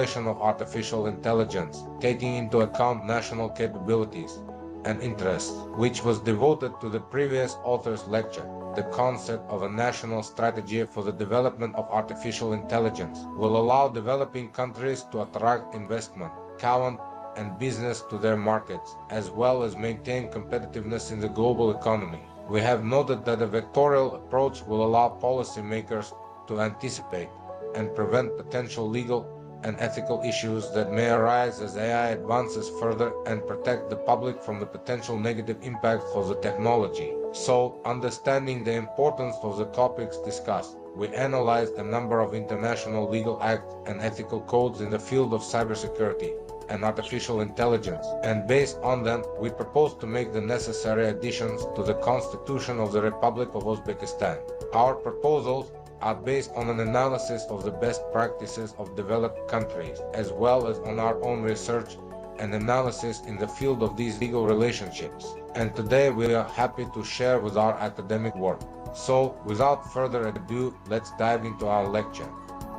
of artificial intelligence, taking into account national capabilities and interests, which was devoted to the previous author's lecture. The concept of a national strategy for the development of artificial intelligence will allow developing countries to attract investment, talent, and business to their markets, as well as maintain competitiveness in the global economy. We have noted that a vectorial approach will allow policymakers to anticipate and prevent potential legal and ethical issues that may arise as AI advances further and protect the public from the potential negative impacts of the technology. So, understanding the importance of the topics discussed, we analyzed a number of international legal acts and ethical codes in the field of cybersecurity and artificial intelligence, and based on them, we propose to make the necessary additions to the Constitution of the Republic of Uzbekistan. Our proposals are based on an analysis of the best practices of developed countries, as well as on our own research and analysis in the field of these legal relationships. And today we are happy to share with our academic work. So, without further ado, let's dive into our lecture.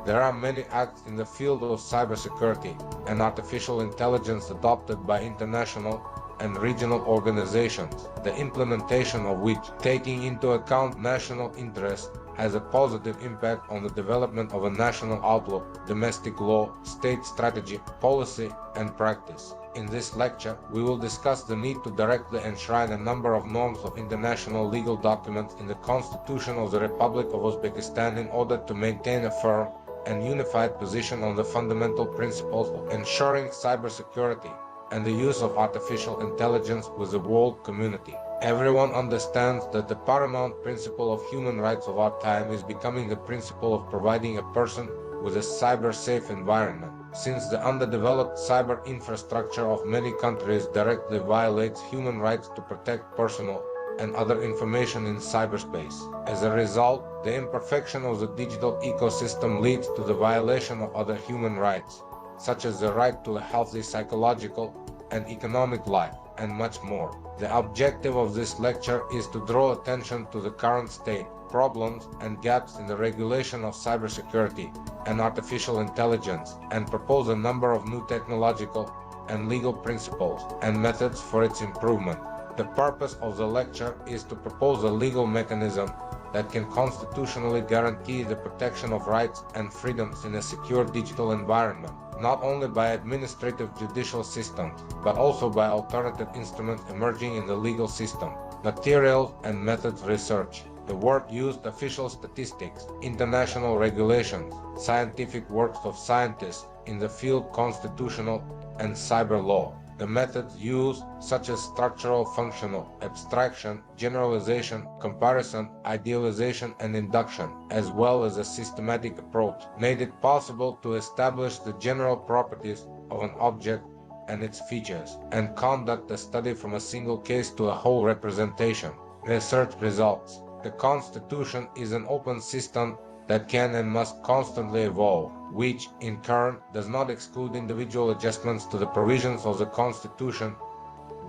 There are many acts in the field of cybersecurity and artificial intelligence adopted by international and regional organizations, the implementation of which, taking into account national interests, has a positive impact on the development of a national outlook, domestic law, state strategy, policy, and practice. In this lecture, we will discuss the need to directly enshrine a number of norms of international legal documents in the Constitution of the Republic of Uzbekistan in order to maintain a firm and unified position on the fundamental principles of ensuring cybersecurity and the use of artificial intelligence with the world community. Everyone understands that the paramount principle of human rights of our time is becoming the principle of providing a person with a cyber-safe environment, since the underdeveloped cyber infrastructure of many countries directly violates human rights to protect personal and other information in cyberspace. As a result, the imperfection of the digital ecosystem leads to the violation of other human rights, such as the right to a healthy psychological and economic life, and much more. The objective of this lecture is to draw attention to the current state, problems, and gaps in the regulation of cybersecurity and artificial intelligence, and propose a number of new technological and legal principles and methods for its improvement. The purpose of the lecture is to propose a legal mechanism that can constitutionally guarantee the protection of rights and freedoms in a secure digital environment, not only by administrative judicial systems, but also by alternative instruments emerging in the legal system, materials and methods research. The word used official statistics, international regulations, scientific works of scientists in the field constitutional and cyber law. The methods used, such as structural, functional, abstraction, generalization, comparison, idealization, and induction, as well as a systematic approach, made it possible to establish the general properties of an object and its features, and conduct a study from a single case to a whole representation. Research results. The Constitution is an open system that can and must constantly evolve, which, in turn, does not exclude individual adjustments to the provisions of the Constitution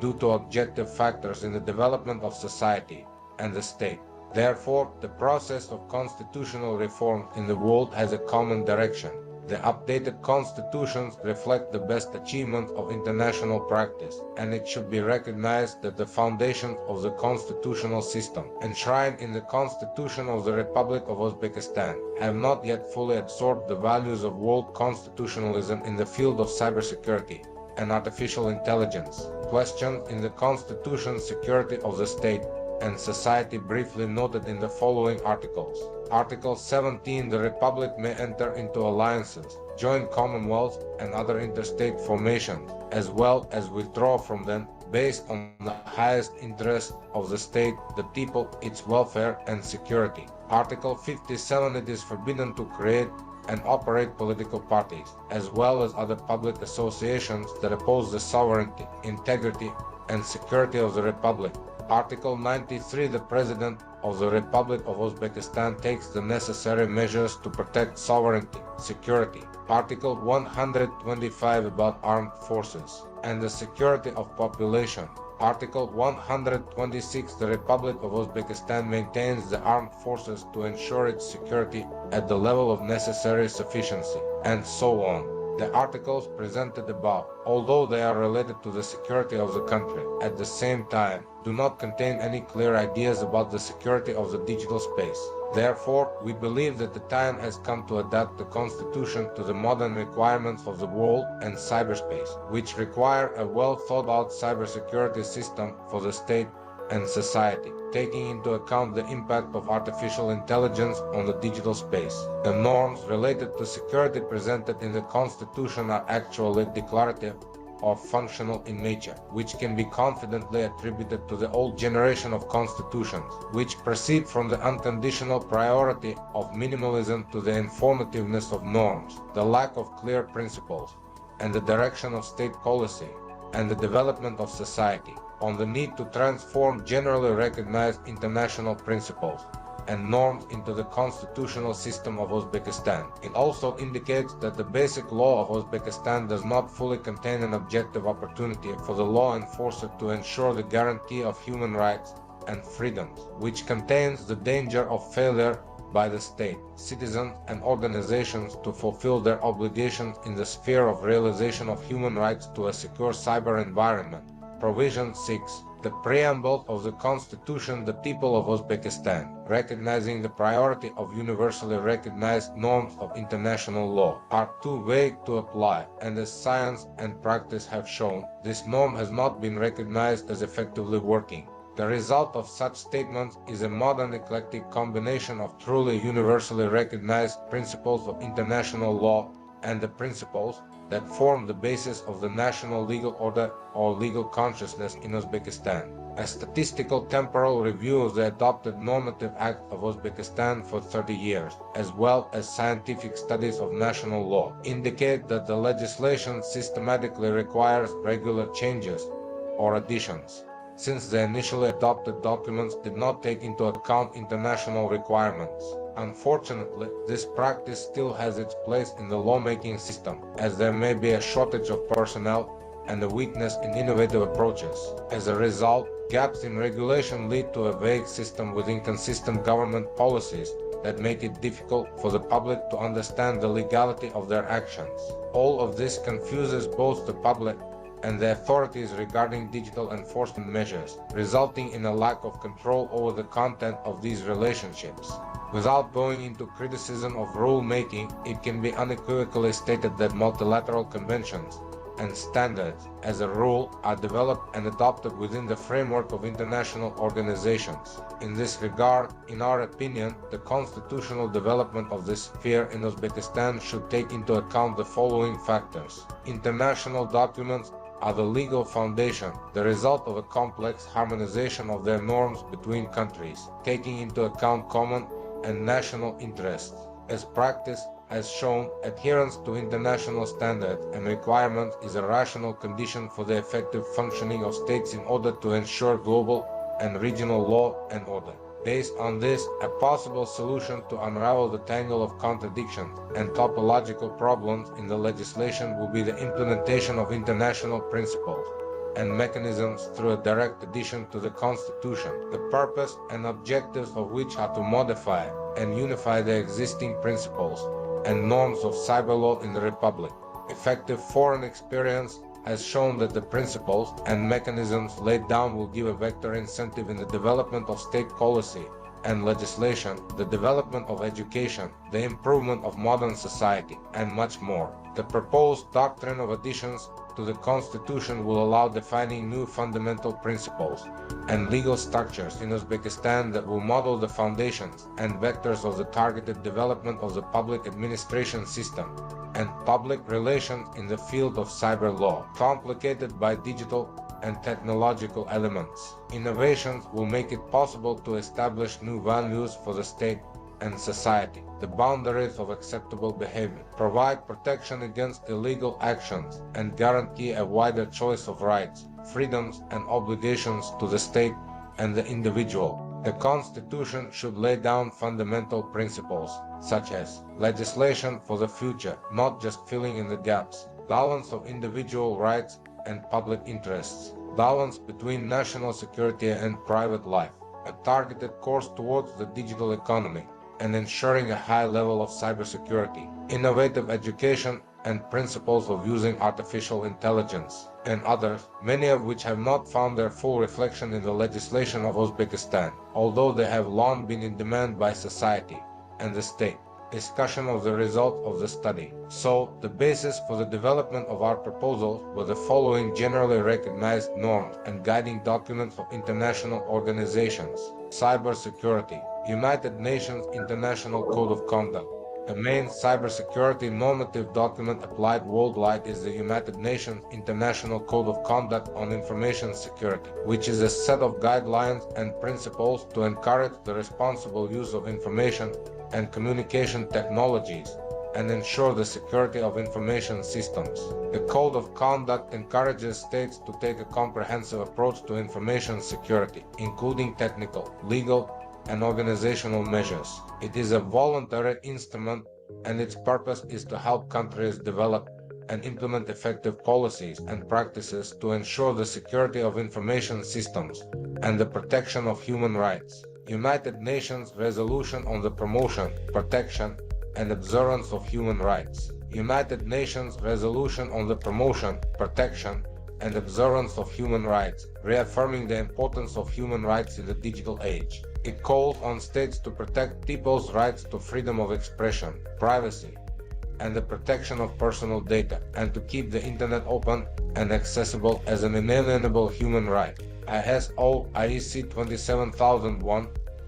due to objective factors in the development of society and the state. Therefore, the process of constitutional reform in the world has a common direction. The updated constitutions reflect the best achievements of international practice, and it should be recognized that the foundations of the constitutional system, enshrined in the Constitution of the Republic of Uzbekistan, have not yet fully absorbed the values of world constitutionalism in the field of cybersecurity and artificial intelligence. Questions in the Constitution, security of the state and society briefly noted in the following articles. Article 17. The Republic may enter into alliances, join commonwealths and other interstate formations, as well as withdraw from them based on the highest interest of the state, the people, its welfare and security. Article 57. It is forbidden to create and operate political parties, as well as other public associations that oppose the sovereignty, integrity and security of the Republic. Article 93. The President of the Republic of Uzbekistan takes the necessary measures to protect sovereignty, security. Article 125 about armed forces and the security of population. Article 126. The Republic of Uzbekistan maintains the armed forces to ensure its security at the level of necessary sufficiency, and so on. The articles presented above, although they are related to the security of the country, at the same time, do not contain any clear ideas about the security of the digital space. Therefore, we believe that the time has come to adapt the Constitution to the modern requirements of the world and cyberspace, which require a well-thought-out cybersecurity system for the state and society, taking into account the impact of artificial intelligence on the digital space. The norms related to security presented in the Constitution are actually declarative or functional in nature, which can be confidently attributed to the old generation of constitutions, which proceed from the unconditional priority of minimalism to the informativeness of norms, the lack of clear principles, and the direction of state policy, and the development of society, on the need to transform generally recognized international principles and norms into the constitutional system of Uzbekistan. It also indicates that the basic law of Uzbekistan does not fully contain an objective opportunity for the law enforcer to ensure the guarantee of human rights and freedoms, which contains the danger of failure by the state, citizens, and organizations to fulfill their obligations in the sphere of realization of human rights to a secure cyber environment. Provision 6. The Preamble of the Constitution, the people of Uzbekistan, recognizing the priority of universally recognized norms of international law, are too vague to apply, and as science and practice have shown, this norm has not been recognized as effectively working. The result of such statements is a modern eclectic combination of truly universally recognized principles of international law and the principles that form the basis of the national legal order or legal consciousness in Uzbekistan. A statistical temporal review of the adopted normative act of Uzbekistan for 30 years, as well as scientific studies of national law, indicate that the legislation systematically requires regular changes or additions, since the initially adopted documents did not take into account international requirements. Unfortunately, this practice still has its place in the lawmaking system, as there may be a shortage of personnel and a weakness in innovative approaches. As a result, gaps in regulation lead to a vague system with inconsistent government policies that make it difficult for the public to understand the legality of their actions. All of this confuses both the public and the authorities regarding digital enforcement measures, resulting in a lack of control over the content of these relationships. Without going into criticism of rule-making, it can be unequivocally stated that multilateral conventions and standards, as a rule, are developed and adopted within the framework of international organizations. In this regard, in our opinion, the constitutional development of this sphere in Uzbekistan should take into account the following factors. International documents are the legal foundation, the result of a complex harmonization of their norms between countries, taking into account common and national interests. As practice has shown, adherence to international standards and requirements is a rational condition for the effective functioning of states in order to ensure global and regional law and order. Based on this, a possible solution to unravel the tangle of contradictions and topological problems in the legislation will be the implementation of international principles and mechanisms through a direct addition to the Constitution, the purpose and objectives of which are to modify and unify the existing principles and norms of cyberlaw in the Republic. Effective foreign experience has shown that the principles and mechanisms laid down will give a vector incentive in the development of state policy and legislation, the development of education, the improvement of modern society, and much more. The proposed doctrine of additions to the Constitution will allow defining new fundamental principles and legal structures in Uzbekistan that will model the foundations and vectors of the targeted development of the public administration system and public relations in the field of cyber law, complicated by digital and technological elements. Innovations will make it possible to establish new values for the state and society, the boundaries of acceptable behavior, provide protection against illegal actions, and guarantee a wider choice of rights, freedoms, and obligations to the state and the individual. The Constitution should lay down fundamental principles, such as legislation for the future, not just filling in the gaps, balance of individual rights and public interests, balance between national security and private life, a targeted course towards the digital economy, and ensuring a high level of cybersecurity, innovative education and principles of using artificial intelligence, and others, many of which have not found their full reflection in the legislation of Uzbekistan, although they have long been in demand by society and the state. Discussion of the result of the study. So, the basis for the development of our proposals were the following generally recognized norms and guiding documents of international organizations. Cybersecurity. United Nations International Code of Conduct. The main cybersecurity normative document applied worldwide is the United Nations International Code of Conduct on Information Security, which is a set of guidelines and principles to encourage the responsible use of information and communication technologies and ensure the security of information systems. The Code of Conduct encourages states to take a comprehensive approach to information security, including technical, legal, and organizational measures. It is a voluntary instrument, and its purpose is to help countries develop and implement effective policies and practices to ensure the security of information systems and the protection of human rights. United Nations Resolution on the Promotion, Protection, and Observance of Human Rights. United Nations Resolution on the Promotion, Protection, and Observance of Human Rights, reaffirming the importance of human rights in the digital age. It calls on states to protect people's rights to freedom of expression, privacy, and the protection of personal data, and to keep the Internet open and accessible as an inalienable human right. ISO IEC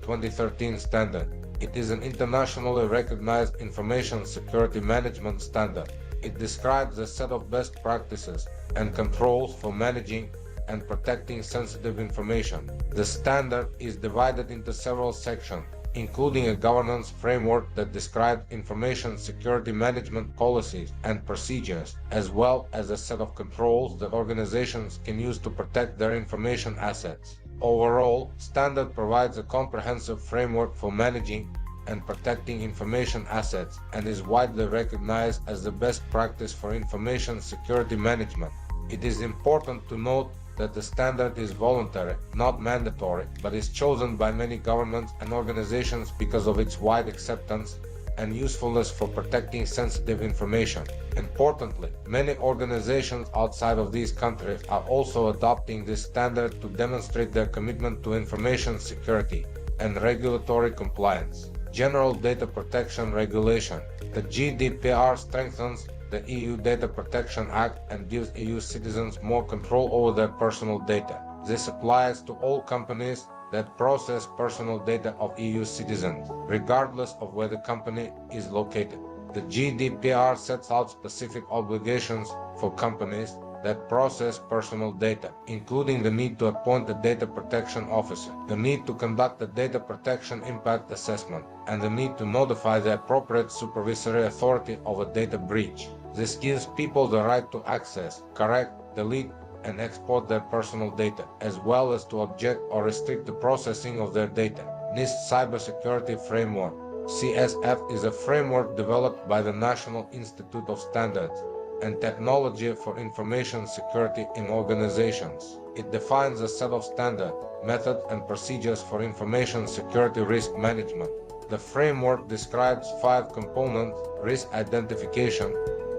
27001-2013 standard. It is an internationally recognized information security management standard. It describes a set of best practices and controls for managing and protecting sensitive information. The standard is divided into several sections, including a governance framework that describes information security management policies and procedures, as well as a set of controls that organizations can use to protect their information assets. Overall, standard provides a comprehensive framework for managing and protecting information assets and is widely recognized as the best practice for information security management. It is important to note that the standard is voluntary, not mandatory, but is chosen by many governments and organizations because of its wide acceptance and usefulness for protecting sensitive information. Importantly, many organizations outside of these countries are also adopting this standard to demonstrate their commitment to information security and regulatory compliance. General Data Protection Regulation. The GDPR strengthens the EU Data Protection Act and gives EU citizens more control over their personal data. This applies to all companies that process personal data of EU citizens, regardless of where the company is located. The GDPR sets out specific obligations for companies that process personal data, including the need to appoint a data protection officer, the need to conduct a data protection impact assessment, and the need to notify the appropriate supervisory authority of a data breach. This gives people the right to access, correct, delete, and export their personal data, as well as to object or restrict the processing of their data. NIST Cybersecurity Framework (CSF) is a framework developed by the National Institute of Standards and Technology for Information Security in Organizations. It defines a set of standards, methods, and procedures for information security risk management. The framework describes 5 components: risk identification,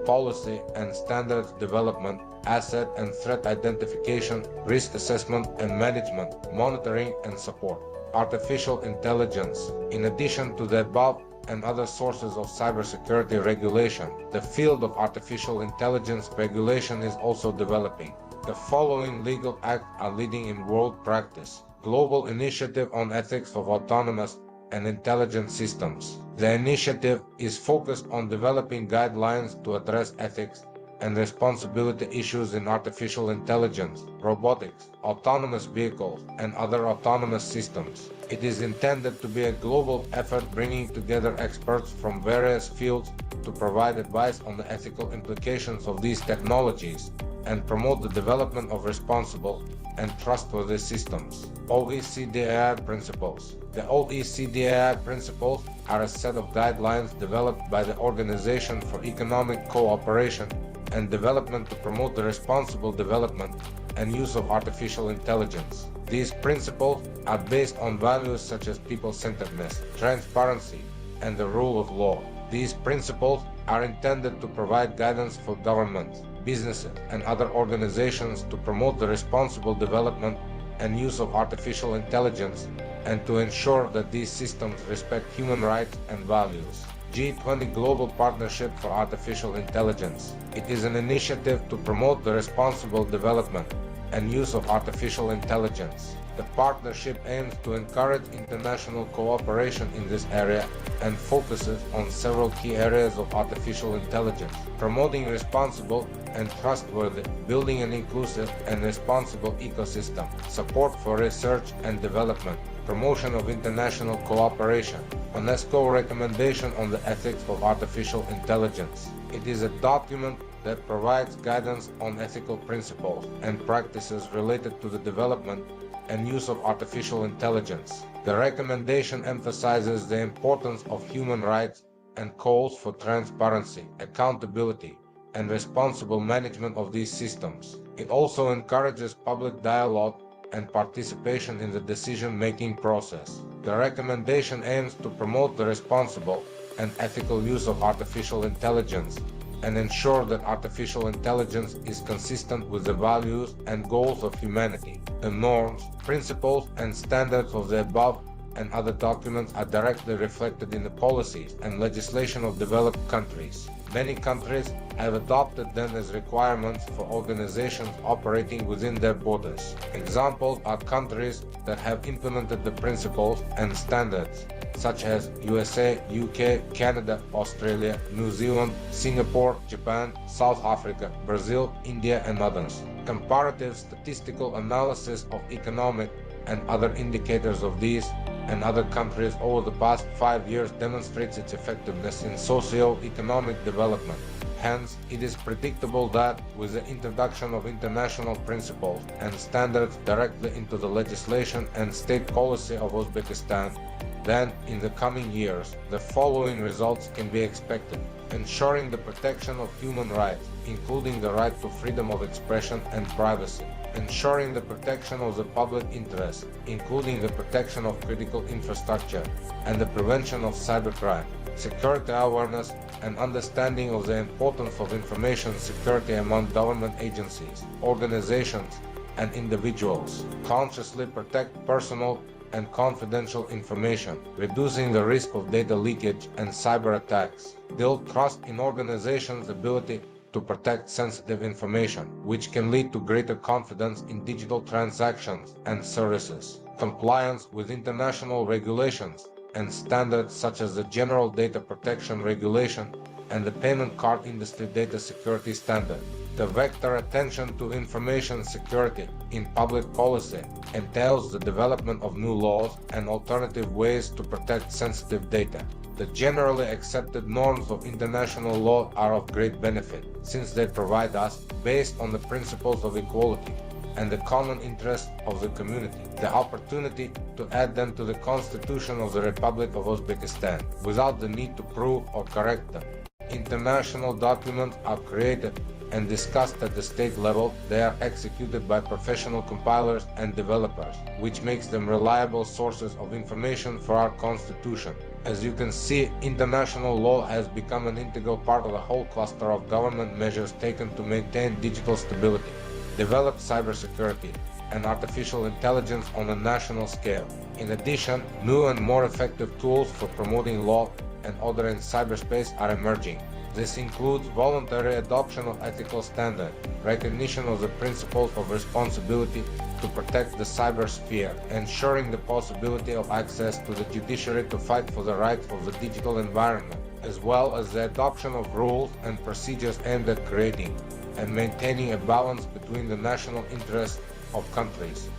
policy and standards development, asset and threat identification, risk assessment and management, monitoring and support. Artificial intelligence. In addition to the above and other sources of cybersecurity regulation, the field of artificial intelligence regulation is also developing. The following legal acts are leading in world practice. Global Initiative on Ethics of Autonomous and Intelligent Systems. The initiative is focused on developing guidelines to address ethics and responsibility issues in artificial intelligence, robotics, autonomous vehicles, and other autonomous systems. It is intended to be a global effort bringing together experts from various fields to provide advice on the ethical implications of these technologies and promote the development of responsible and trustworthy systems. OECD AI Principles. The OECD AI Principles are a set of guidelines developed by the Organization for Economic Cooperation and Development to promote the responsible development and use of artificial intelligence. These principles are based on values such as people-centeredness, transparency, and the rule of law. These principles are intended to provide guidance for governments, businesses, and other organizations to promote the responsible development and use of artificial intelligence and to ensure that these systems respect human rights and values. G20 Global Partnership for Artificial Intelligence. It is an initiative to promote the responsible development and use of artificial intelligence. The partnership aims to encourage international cooperation in this area and focuses on several key areas of artificial intelligence, promoting responsible and trustworthy, building an inclusive and responsible ecosystem, support for research and development, promotion of international cooperation, UNESCO recommendation on the ethics of artificial intelligence. It is a document that provides guidance on ethical principles and practices related to the development and use of artificial intelligence. The recommendation emphasizes the importance of human rights and calls for transparency, accountability, and responsible management of these systems. It also encourages public dialogue and participation in the decision-making process. The recommendation aims to promote the responsible and ethical use of artificial intelligence and ensure that artificial intelligence is consistent with the values and goals of humanity. The norms, principles, and standards of the above and other documents are directly reflected in the policies and legislation of developed countries. Many countries have adopted them as requirements for organizations operating within their borders. Examples are countries that have implemented the principles and standards, such as USA, UK, Canada, Australia, New Zealand, Singapore, Japan, South Africa, Brazil, India, and others. Comparative statistical analysis of economic and other indicators of these and other countries over the past 5 years demonstrates its effectiveness in socio-economic development. Hence, it is predictable that, with the introduction of international principles and standards directly into the legislation and state policy of Uzbekistan, then, in the coming years, the following results can be expected: ensuring the protection of human rights, including the right to freedom of expression and privacy, ensuring the protection of the public interest, including the protection of critical infrastructure and the prevention of cybercrime, security awareness and understanding of the importance of information security among government agencies, organizations, and individuals, consciously protect personal and confidential information, reducing the risk of data leakage and cyber attacks, build trust in organizations' ability to protect sensitive information, which can lead to greater confidence in digital transactions and services, compliance with international regulations and standards such as the General Data Protection Regulation and the Payment Card Industry Data Security Standard. The vector attention to information security in public policy entails the development of new laws and alternative ways to protect sensitive data. The generally accepted norms of international law are of great benefit, since they provide us, based on the principles of equality and the common interest of the community, the opportunity to add them to the Constitution of the Republic of Uzbekistan, without the need to prove or correct them. International documents are created and discussed at the state level. They are executed by professional compilers and developers, which makes them reliable sources of information for our Constitution. As you can see, international law has become an integral part of the whole cluster of government measures taken to maintain digital stability, develop cybersecurity, and artificial intelligence on a national scale. In addition, new and more effective tools for promoting law and order in cyberspace are emerging. This includes voluntary adoption of ethical standards, recognition of the principles of responsibility to protect the cybersphere, ensuring the possibility of access to the judiciary to fight for the rights of the digital environment, as well as the adoption of rules and procedures aimed at creating and maintaining a balance between the national interests of countries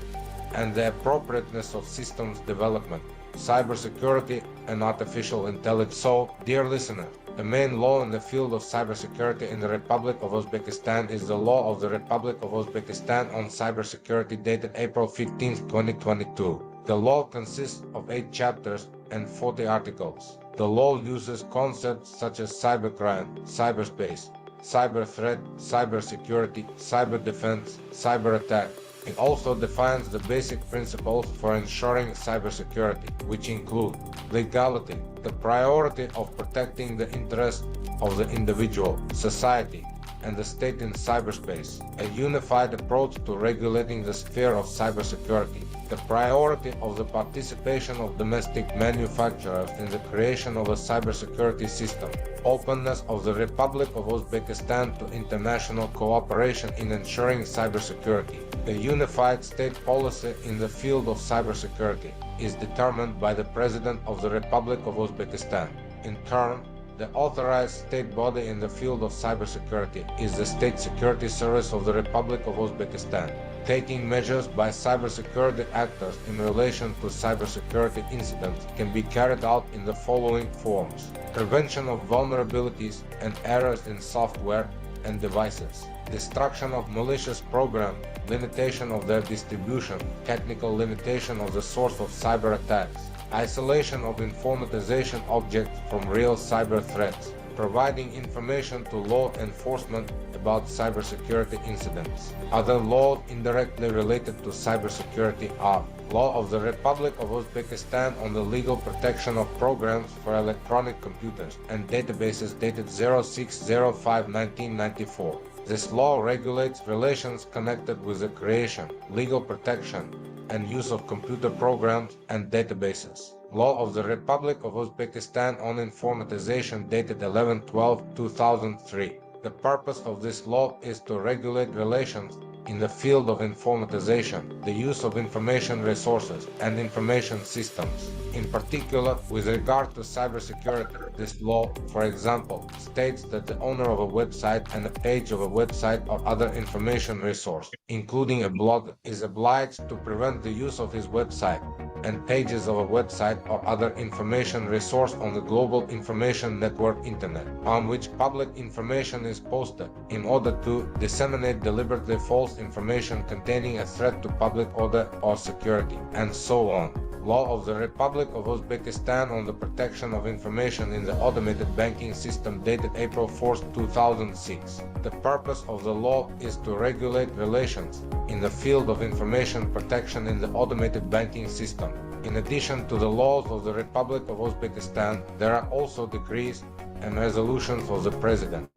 and the appropriateness of systems development, cybersecurity, and artificial intelligence. So, dear listener, the main law in the field of cybersecurity in the Republic of Uzbekistan is the Law of the Republic of Uzbekistan on Cybersecurity dated April 15, 2022. The law consists of 8 chapters and 40 articles. The law uses concepts such as cybercrime, cyberspace, cyber threat, cybersecurity, cyber defense, cyber attack, It also defines the basic principles for ensuring cybersecurity, which include legality, the priority of protecting the interests of the individual, society, and the state in cyberspace, a unified approach to regulating the sphere of cybersecurity, the priority of the participation of domestic manufacturers in the creation of a cybersecurity system, openness of the Republic of Uzbekistan to international cooperation in ensuring cybersecurity. A unified state policy in the field of cybersecurity is determined by the President of the Republic of Uzbekistan. In turn, the authorized state body in the field of cybersecurity is the State Security Service of the Republic of Uzbekistan, taking measures by cybersecurity actors in relation to cybersecurity incidents can be carried out in the following forms: prevention of vulnerabilities and errors in software and devices, destruction of malicious programs, limitation of their distribution, technical limitation of the source of cyber attacks, isolation of informatization objects from real cyber threats, providing information to law enforcement about cybersecurity incidents. Other laws indirectly related to cybersecurity are Law of the Republic of Uzbekistan on the legal protection of programs for electronic computers and databases dated 06/05/1994. This law regulates relations connected with the creation, legal protection, and use of computer programs and databases. Law of the Republic of Uzbekistan on informatization dated 11/12/2003. The purpose of this law is to regulate relations in the field of informatization, the use of information resources and information systems. In particular, with regard to cybersecurity, this law, for example, states that the owner of a website and a page of a website or other information resource, including a blog, is obliged to prevent the use of his website and pages of a website or other information resource on the global information network Internet, on which public information is posted, in order to disseminate deliberately false information containing a threat to public order or security, and so on. Law of the Republic of Uzbekistan on the protection of information in the automated banking system dated April 4, 2006. The purpose of the law is to regulate relations in the field of information protection in the automated banking system. In addition to the laws of the Republic of Uzbekistan, there are also decrees and resolutions of the President,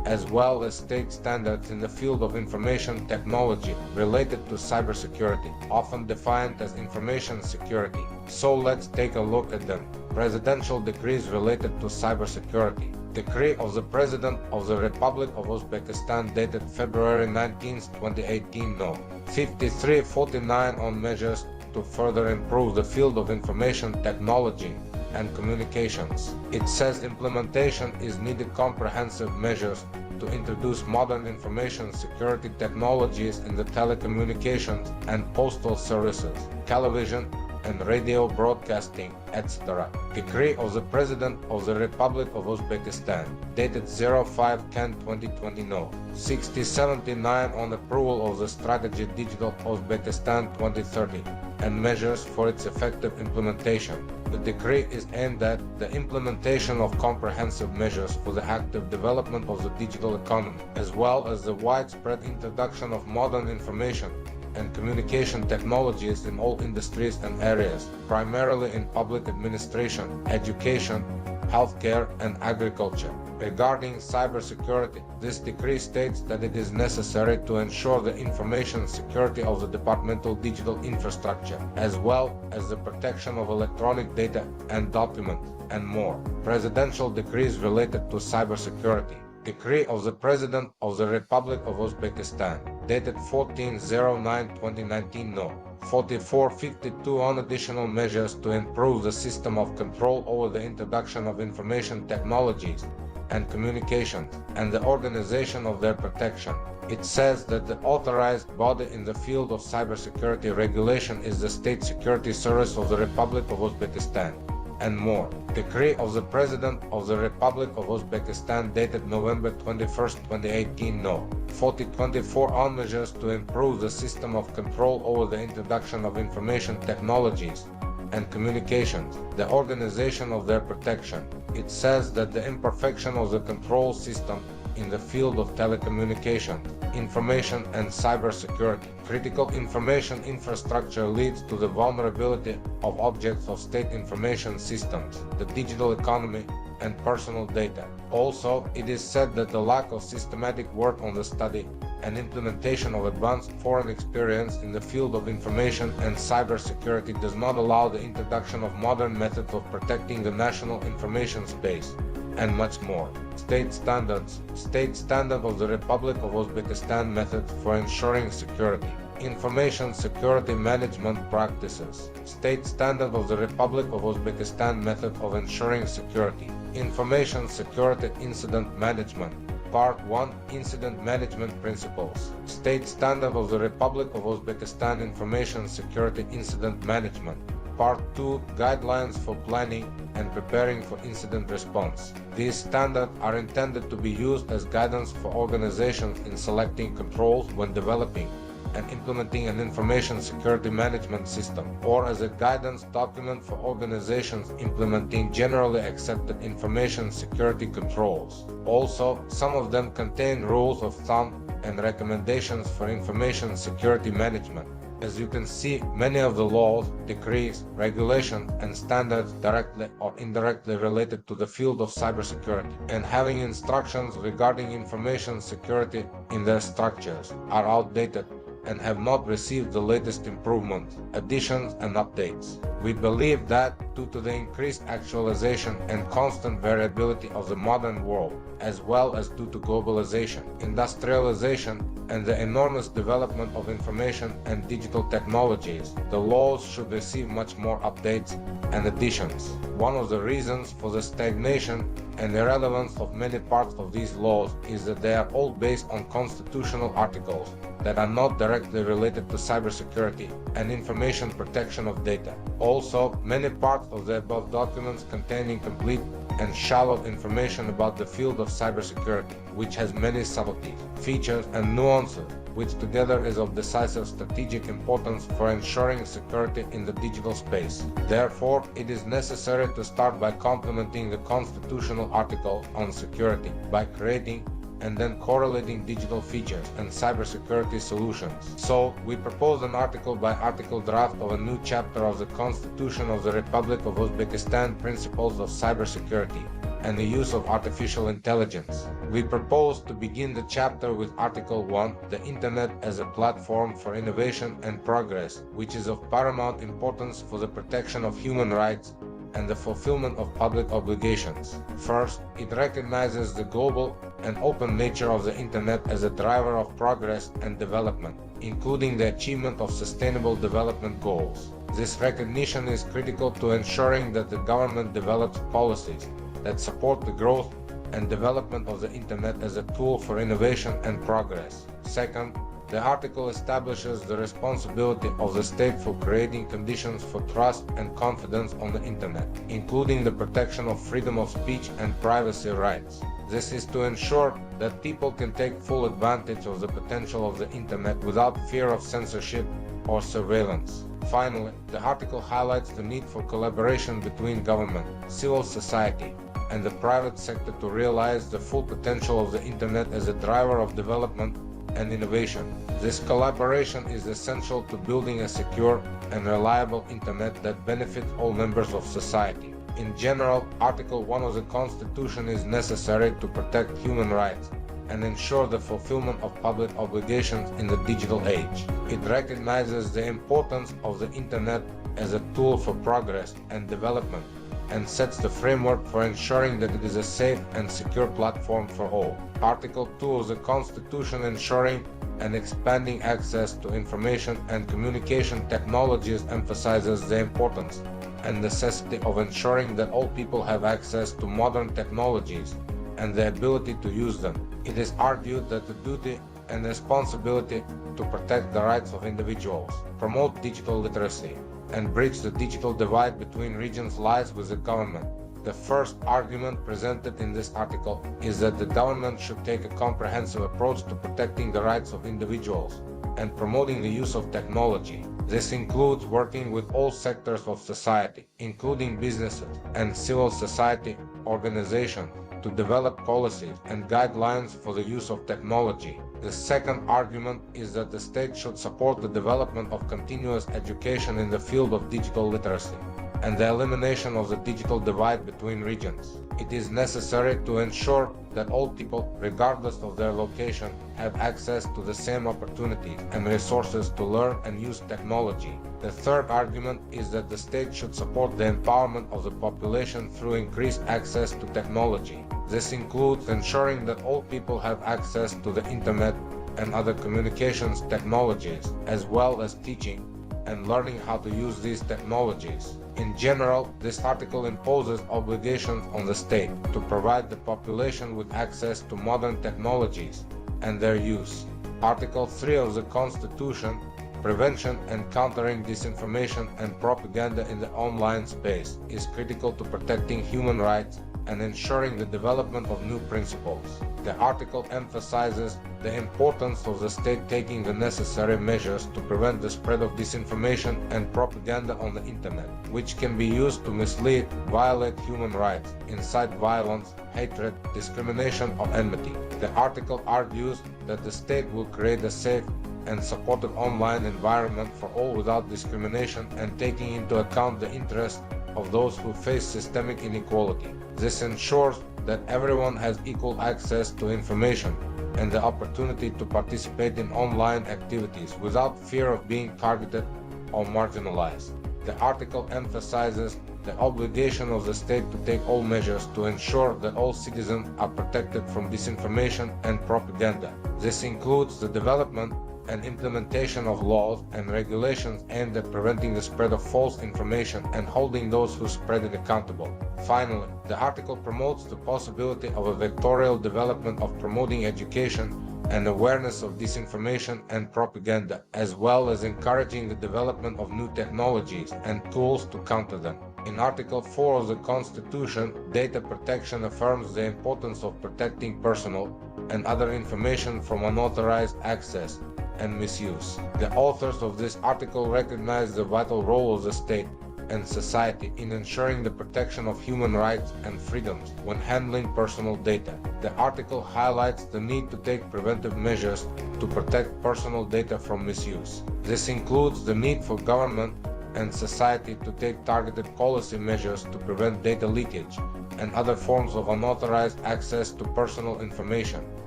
as well as state standards in the field of information technology related to cybersecurity, often defined as information security. So let's take a look at them. Presidential decrees related to cybersecurity. Decree of the President of the Republic of Uzbekistan dated February 19, 2018 No. 5349 on measures to further improve the field of information technology and communications. It says implementation is needed comprehensive measures to introduce modern information security technologies in the telecommunications and postal services, television and radio broadcasting, etc. Decree of the President of the Republic of Uzbekistan, dated 05/10/2020 No. 6079 on approval of the strategy Digital Uzbekistan 2030 and measures for its effective implementation. The decree is aimed at the implementation of comprehensive measures for the active development of the digital economy, as well as the widespread introduction of modern information and communication technologies in all industries and areas, primarily in public administration, education, healthcare, and agriculture. Regarding cybersecurity, this decree states that it is necessary to ensure the information security of the departmental digital infrastructure, as well as the protection of electronic data and documents, and more. Presidential decrees related to cybersecurity. Decree of the President of the Republic of Uzbekistan, dated 14/09/2019 No. 4452 on additional measures to improve the system of control over the introduction of information technologies and communications, and the organization of their protection. It says that the authorized body in the field of cybersecurity regulation is the State Security Service of the Republic of Uzbekistan, and more. Decree of the President of the Republic of Uzbekistan dated November 21, 2018 No. 4024 on measures to improve the system of control over the introduction of information technologies and communications, the organization of their protection. It says that the imperfection of the control system in the field of telecommunication, information and cybersecurity. Critical information infrastructure leads to the vulnerability of objects of state information systems, the digital economy, and personal data. Also, it is said that the lack of systematic work on the study and implementation of advanced foreign experience in the field of information and cybersecurity does not allow the introduction of modern methods of protecting the national information space, and much more. State standards. State standard of the Republic of Uzbekistan methods for ensuring security. Information security management practices. State standard of the Republic of Uzbekistan method of ensuring security. Information security incident management. Part 1. Incident Management Principles. State Standard of the Republic of Uzbekistan Information Security Incident Management. Part 2. Guidelines for planning and preparing for incident response. These standards are intended to be used as guidance for organizations in selecting controls when developing and implementing an information security management system, or as a guidance document for organizations implementing generally accepted information security controls. Also, some of them contain rules of thumb and recommendations for information security management. As you can see, many of the laws, decrees, regulations, and standards directly or indirectly related to the field of cybersecurity and having instructions regarding information security in their structures are outdated and have not received the latest improvements, additions, and updates. We believe that, due to the increased actualization and constant variability of the modern world, as well as due to globalization, industrialization, and the enormous development of information and digital technologies, the laws should receive much more updates and additions. One of the reasons for the stagnation and irrelevance of many parts of these laws is that they are all based on constitutional articles that are not directly related to cybersecurity and information protection of data. Also, many parts of the above documents contain incomplete and shallow information about the field of cybersecurity, which has many subtleties, features, and nuances, which together is of decisive strategic importance for ensuring security in the digital space. Therefore, it is necessary to start by complementing the constitutional article on security by creating and then correlating digital features and cybersecurity solutions. So, we propose an article-by-article draft of a new chapter of the Constitution of the Republic of Uzbekistan Principles of Cybersecurity and the Use of Artificial Intelligence. We propose to begin the chapter with Article 1, the Internet as a platform for innovation and progress, which is of paramount importance for the protection of human rights and the fulfillment of public obligations. First, it recognizes the global and open nature of the Internet as a driver of progress and development, including the achievement of sustainable development goals. This recognition is critical to ensuring that the government develops policies that support the growth and development of the Internet as a tool for innovation and progress. Second, the article establishes the responsibility of the state for creating conditions for trust and confidence on the Internet, including the protection of freedom of speech and privacy rights. This is to ensure that people can take full advantage of the potential of the Internet without fear of censorship or surveillance. Finally, the article highlights the need for collaboration between government, civil society, and the private sector to realize the full potential of the Internet as a driver of development and innovation. This collaboration is essential to building a secure and reliable Internet that benefits all members of society. In general, Article 1 of the Constitution is necessary to protect human rights and ensure the fulfillment of public obligations in the digital age. It recognizes the importance of the Internet as a tool for progress and development and sets the framework for ensuring that it is a safe and secure platform for all. Article 2 of the Constitution ensuring and expanding access to information and communication technologies emphasizes the importance and necessity of ensuring that all people have access to modern technologies and the ability to use them. It is argued that the duty and responsibility to protect the rights of individuals, promote digital literacy, and bridge the digital divide between regions lies with the government. The first argument presented in this article is that the government should take a comprehensive approach to protecting the rights of individuals and promoting the use of technology. This includes working with all sectors of society, including businesses and civil society organizations, to to develop policies and guidelines for the use of technology. The second argument is that the state should support the development of continuous education in the field of digital literacy and the elimination of the digital divide between regions. It is necessary to ensure that all people, regardless of their location, have access to the same opportunities and resources to learn and use technology. The third argument is that the state should support the empowerment of the population through increased access to technology. This includes ensuring that all people have access to the internet and other communications technologies, as well as teaching and learning how to use these technologies. In general, this article imposes obligations on the state to provide the population with access to modern technologies and their use. Article 3 of the Constitution, prevention and countering disinformation and propaganda in the online space, is critical to protecting human rights and ensuring the development of new principles. The article emphasizes the importance of the state taking the necessary measures to prevent the spread of disinformation and propaganda on the internet, which can be used to mislead, violate human rights, incite violence, hatred, discrimination, or enmity. The article argues that the state will create a safe and supportive online environment for all without discrimination and taking into account the interests of those who face systemic inequality. This ensures that everyone has equal access to information and the opportunity to participate in online activities without fear of being targeted or marginalized. The article emphasizes the obligation of the state to take all measures to ensure that all citizens are protected from disinformation and propaganda. This includes the development and implementation of laws and regulations aimed at preventing the spread of false information and holding those who spread it accountable. Finally, the article promotes the possibility of a vectorial development of promoting education and awareness of disinformation and propaganda, as well as encouraging the development of new technologies and tools to counter them. In Article 4 of the Constitution, data protection affirms the importance of protecting personal and other information from unauthorized access and misuse. The authors of this article recognize the vital role of the state and society in ensuring the protection of human rights and freedoms when handling personal data. The article highlights the need to take preventive measures to protect personal data from misuse. This includes the need for government and society to take targeted policy measures to prevent data leakage and other forms of unauthorized access to personal information.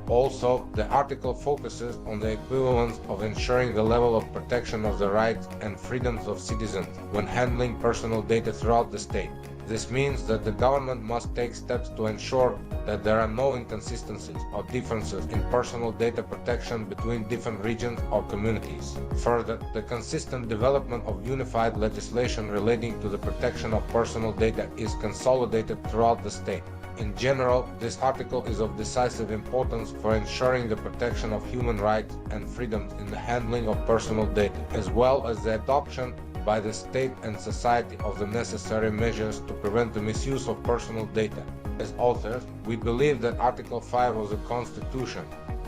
Also, the article focuses on the equivalence of ensuring the level of protection of the rights and freedoms of citizens when handling personal data throughout the state. This means that the government must take steps to ensure that there are no inconsistencies or differences in personal data protection between different regions or communities. Further, the consistent development of unified legislation relating to the protection of personal data is consolidated throughout the state. In general, this article is of decisive importance for ensuring the protection of human rights and freedoms in the handling of personal data, as well as the adoption by the state and society of the necessary measures to prevent the misuse of personal data. As authors, we believe that Article 5 of the Constitution,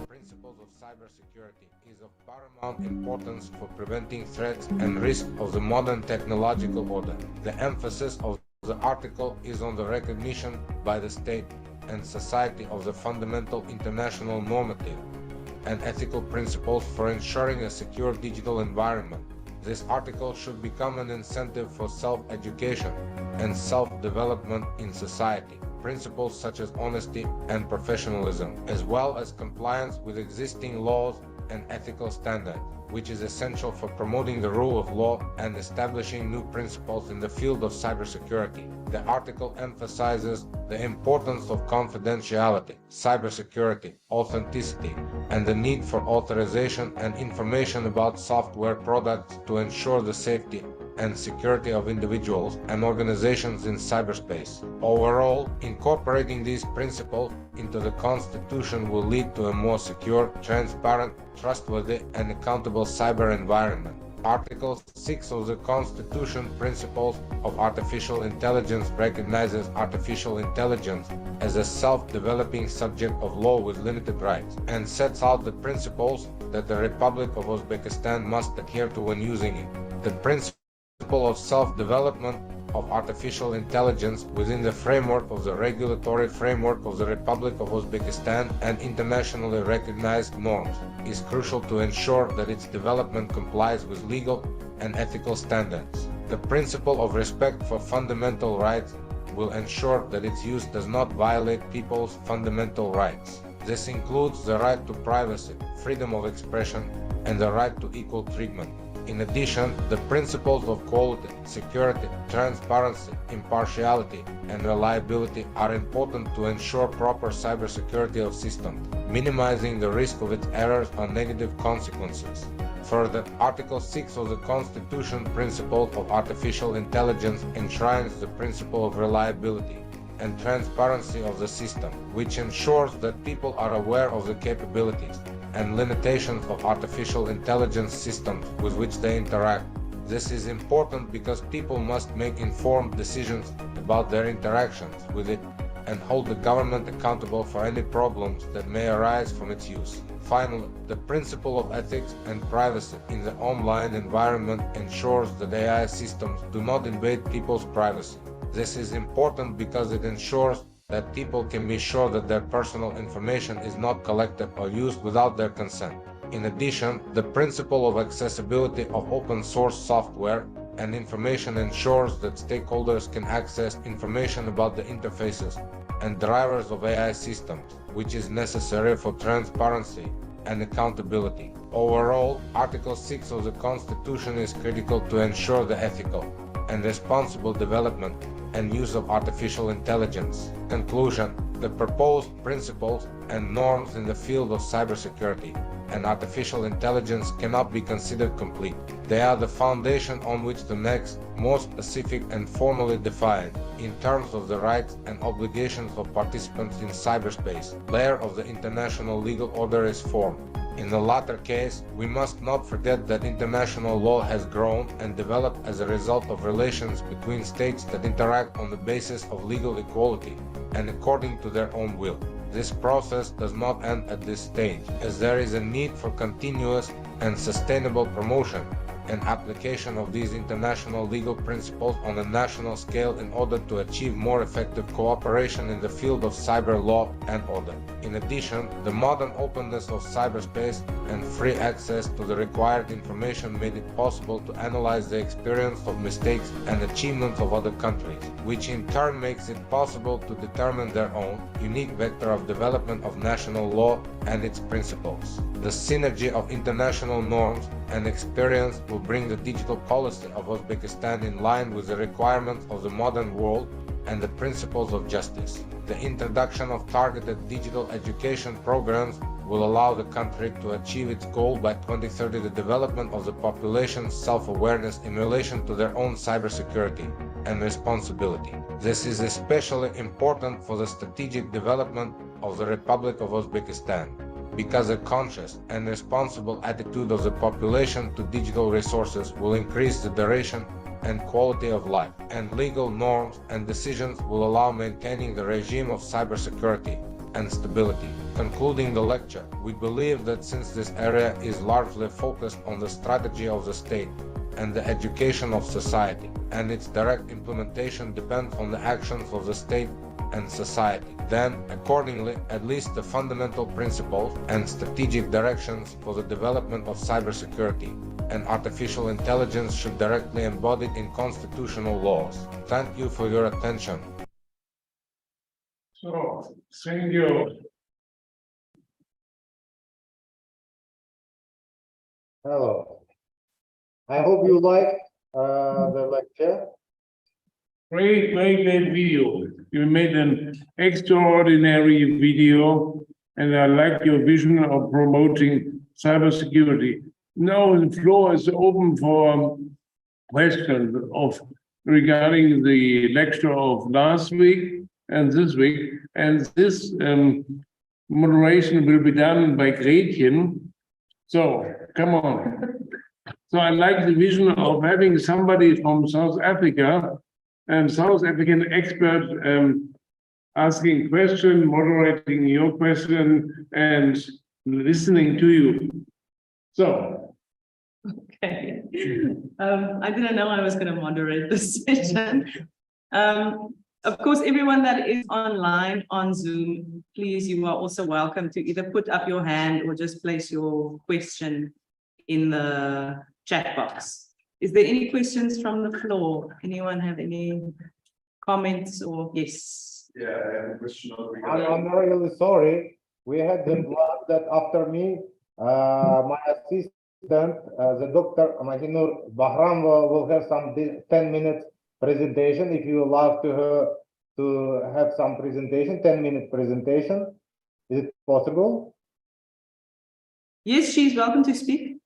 Principles of Cybersecurity, is of paramount importance for preventing threats and risks of the modern technological order. The emphasis of the article is on the recognition by the state and society of the fundamental international normative and ethical principles for ensuring a secure digital environment. This article should become an incentive for self-education and self-development in society. Principles such as honesty and professionalism, as well as compliance with existing laws and ethical standards, which is essential for promoting the rule of law and establishing new principles in the field of cybersecurity. The article emphasizes the importance of confidentiality, cybersecurity, authenticity, and the need for authorization and information about software products to ensure the safety and security of individuals and organizations in cyberspace. Overall, incorporating these principles into the Constitution will lead to a more secure, transparent, trustworthy, and accountable cyber environment. Article 6 of the Constitution, Principles of Artificial Intelligence, recognizes artificial intelligence as a self-developing subject of law with limited rights and sets out the principles that the Republic of Uzbekistan must adhere to when using it. The principle of self-development of artificial intelligence within the framework of the regulatory framework of the Republic of Uzbekistan and internationally recognized norms is crucial to ensure that its development complies with legal and ethical standards. The principle of respect for fundamental rights will ensure that its use does not violate people's fundamental rights. This includes the right to privacy, freedom of expression, and the right to equal treatment. In addition, the principles of quality, security, transparency, impartiality, and reliability are important to ensure proper cybersecurity of systems, minimizing the risk of its errors or negative consequences. Further, Article 6 of the Constitution Principles of Artificial Intelligence enshrines the principle of reliability and transparency of the system, which ensures that people are aware of the capabilities and limitations of artificial intelligence systems with which they interact. This is important because people must make informed decisions about their interactions with it and hold the government accountable for any problems that may arise from its use. Finally, the principle of ethics and privacy in the online environment ensures that AI systems do not invade people's privacy. This is important because it ensures that people can be sure that their personal information is not collected or used without their consent. In addition, the principle of accessibility of open source software and information ensures that stakeholders can access information about the interfaces and drivers of AI systems, which is necessary for transparency and accountability. Overall, Article 6 of the Constitution is critical to ensure the ethical and responsible development and use of artificial intelligence. Conclusion: the proposed principles and norms in the field of cybersecurity and artificial intelligence cannot be considered complete. They are the foundation on which the next, more specific and formally defined, in terms of the rights and obligations of participants in cyberspace, layer of the international legal order is formed. In the latter case, we must not forget that international law has grown and developed as a result of relations between states that interact on the basis of legal equality and according to their own will. This process does not end at this stage, as there is a need for continuous and sustainable promotion and application of these international legal principles on a national scale in order to achieve more effective cooperation in the field of cyber law and order. In addition, the modern openness of cyberspace and free access to the required information made it possible to analyze the experience of mistakes and achievements of other countries, which in turn makes it possible to determine their own unique vector of development of national law and its principles. The synergy of international norms and experience will bring the digital policy of Uzbekistan in line with the requirements of the modern world and the principles of justice. The introduction of targeted digital education programs will allow the country to achieve its goal by 2030, the development of the population's self-awareness in relation to their own cybersecurity and responsibility. This is especially important for the strategic development of the Republic of Uzbekistan, because a conscious and responsible attitude of the population to digital resources will increase the duration and quality of life, and legal norms and decisions will allow maintaining the regime of cybersecurity and stability. Concluding the lecture, we believe that since this area is largely focused on the strategy of the state and the education of society, and its direct implementation depends on the actions of the state and society, then accordingly at least the fundamental principles and strategic directions for the development of cybersecurity and artificial intelligence should directly embodied in constitutional laws. Thank you for your attention. So, thank you. Hello. I hope you like the lecture. Great video. You made an extraordinary video, and I like your vision of promoting cybersecurity. Now the floor is open for questions regarding the lecture of last week and this week. And this moderation will be done by Gretchen. So come on. So I like the vision of having somebody from South Africa and South African expert asking question, moderating your question, and listening to you. So Okay. I didn't know I was going to moderate this session. Of course, everyone that is online on Zoom, please, you are also welcome to either put up your hand or just place your question in the chat box. Is there any questions from the floor? Anyone have any comments or yes? Yeah, I have a question I'm really sorry. We had the plan that after me, my assistant, the Dr. Mokhinur Bakhramova will have some 10-minute presentation. If you allow to her to have some presentation, 10-minute presentation, is it possible? Yes, she's welcome to speak.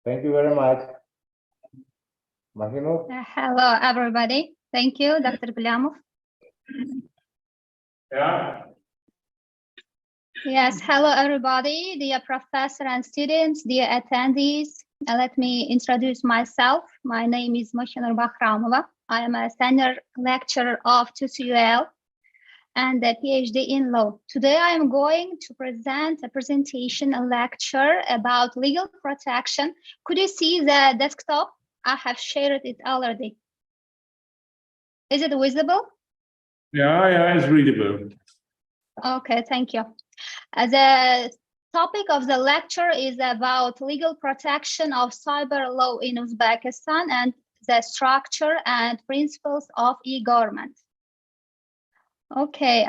Thank you very much. Mokhinur? Hello, everybody. Thank you, Dr. Gulyamov. Yeah. Yes, hello, everybody, dear professor and students, dear attendees. Let me introduce myself. My name is Mokhinur Bakhramova. I am a senior lecturer of TUSUL and a PhD in law. Today, I am going to present a presentation, a lecture about legal protection. Could you see the desktop? I have shared it already. Is it visible? Yeah, it's readable. Okay, thank you. The topic of the lecture is about legal protection of cyber law in Uzbekistan and the structure and principles of e-government. Okay,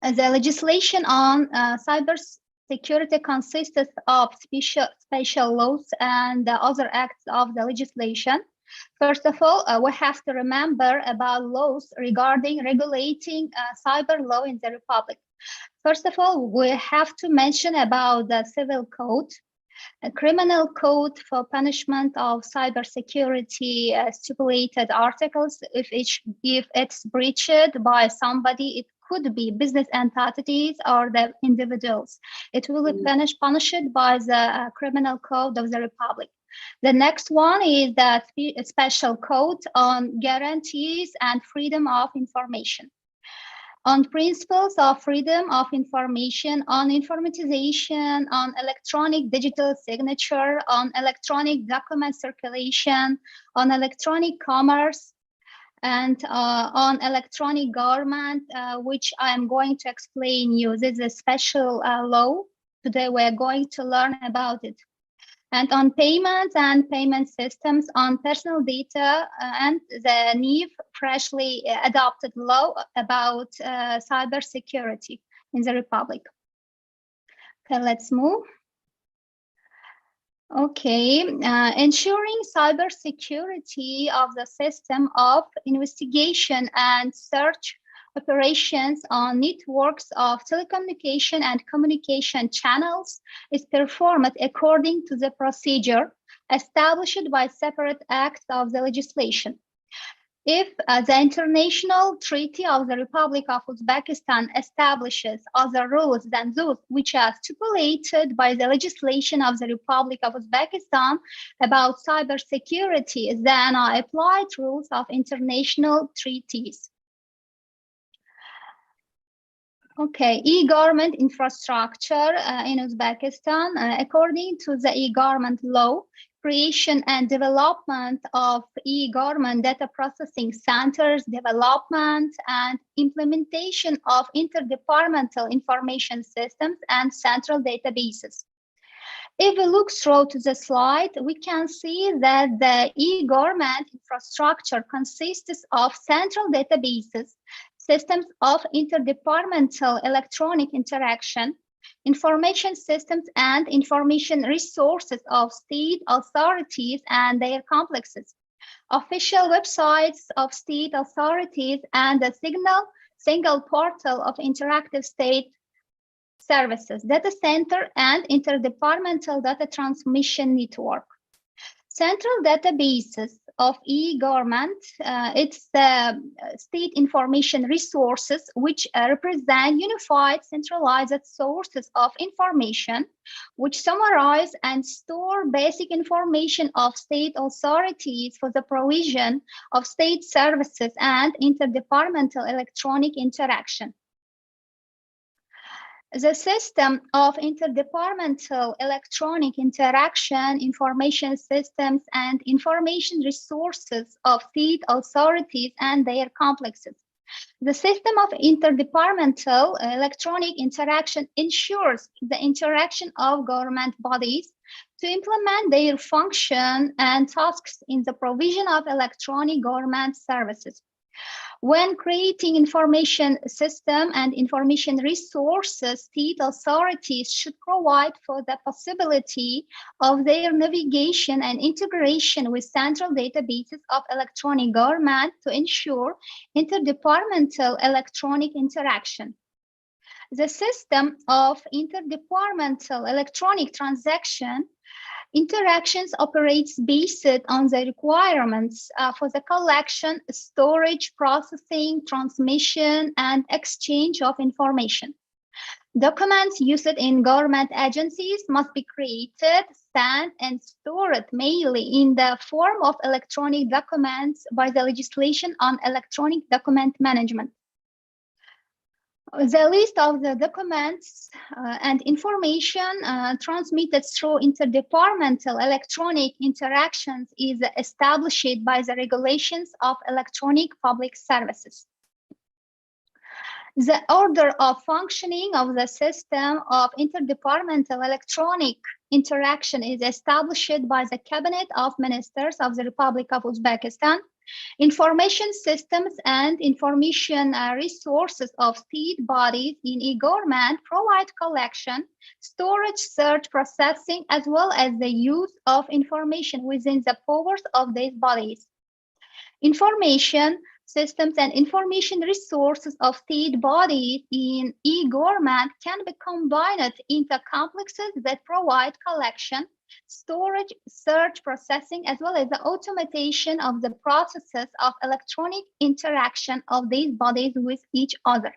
the legislation on cybersecurity consists of special laws and other acts of the legislation. First of all, we have to remember about laws regarding regulating cyber law in the Republic. First of all, we have to mention about the civil code, a criminal code for punishment of cybersecurity stipulated articles. If it's breached by somebody, it could be business entities or the individuals. It will be punished by the criminal code of the Republic. The next one is the special code on guarantees and freedom of information, on principles of freedom of information, on informatization, on electronic digital signature, on electronic document circulation, on electronic commerce, and on electronic government, which I am going to explain you. This is a special law. Today we are going to learn about it. And on payments and payment systems, on personal data, and the new freshly adopted law about cybersecurity in the Republic. Okay, let's move. Okay, ensuring cybersecurity of the system of investigation and search operations on networks of telecommunication and communication channels is performed according to the procedure established by separate acts of the legislation. If the International Treaty of the Republic of Uzbekistan establishes other rules than those which are stipulated by the legislation of the Republic of Uzbekistan about cybersecurity, then are applied rules of international treaties. Okay, e-government infrastructure in Uzbekistan, according to the e-government law, creation and development of e-government data processing centers, development and implementation of interdepartmental information systems and central databases. If we look through to the slide, we can see that the e-government infrastructure consists of central databases, systems of interdepartmental electronic interaction, information systems and information resources of state authorities and their complexes, official websites of state authorities, and a single portal of interactive state services, data center, and interdepartmental data transmission network. Central databases of e-government, it's the state information resources which represent unified centralized sources of information which summarize and store basic information of state authorities for the provision of state services and interdepartmental electronic interaction. The system of interdepartmental electronic interaction, information systems, and information resources of state authorities and their complexes. The system of interdepartmental electronic interaction ensures the interaction of government bodies to implement their function and tasks in the provision of electronic government services. When creating information system and information resources, state authorities should provide for the possibility of their navigation and integration with central databases of electronic government to ensure interdepartmental electronic interaction. The system of interdepartmental electronic interactions operates based on the requirements for the collection, storage, processing, transmission, and exchange of information. Documents used in government agencies must be created, scanned, and stored mainly in the form of electronic documents by the legislation on electronic document management. The list of the documents and information transmitted through interdepartmental electronic interactions is established by the regulations of electronic public services. The order of functioning of the system of interdepartmental electronic interaction is established by the Cabinet of Ministers of the Republic of Uzbekistan. Information systems and information resources of state bodies in eGoverment provide collection, storage, search, processing, as well as the use of information within the powers of these bodies. Information systems and information resources of state bodies in eGoverment can be combined into complexes that provide collection, storage, search, processing, as well as the automation of the processes of electronic interaction of these bodies with each other.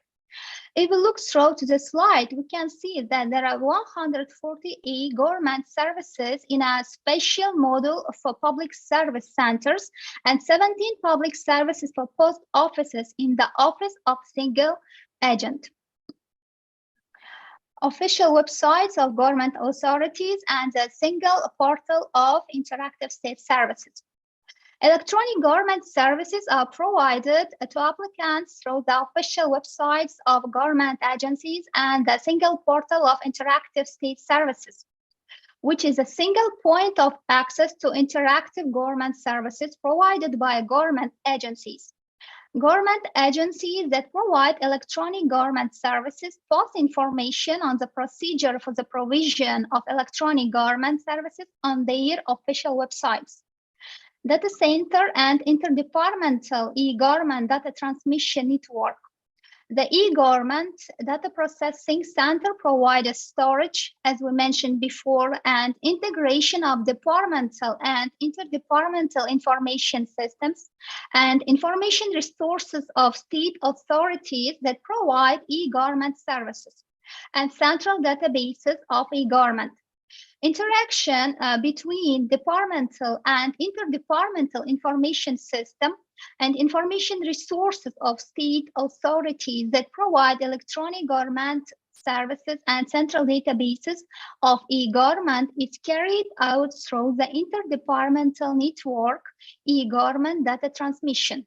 If we look through to the slide, we can see that there are 148 government services in a special model for public service centers and 17 public services for post offices in the office of single agent. Official websites of government authorities and the single portal of interactive state services. Electronic government services are provided to applicants through the official websites of government agencies and the single portal of interactive state services, which is a single point of access to interactive government services provided by government agencies. Government agencies that provide electronic government services post information on the procedure for the provision of electronic government services on their official websites. Data Center and Interdepartmental eGoverment Data Transmission Network. The eGoverment Data Processing Center provides storage, as we mentioned before, and integration of departmental and interdepartmental information systems and information resources of state authorities that provide eGoverment services and central databases of eGoverment. Interaction between departmental and interdepartmental information system and information resources of state authorities that provide electronic government services and central databases of eGoverment is carried out through the interdepartmental network eGoverment data transmission.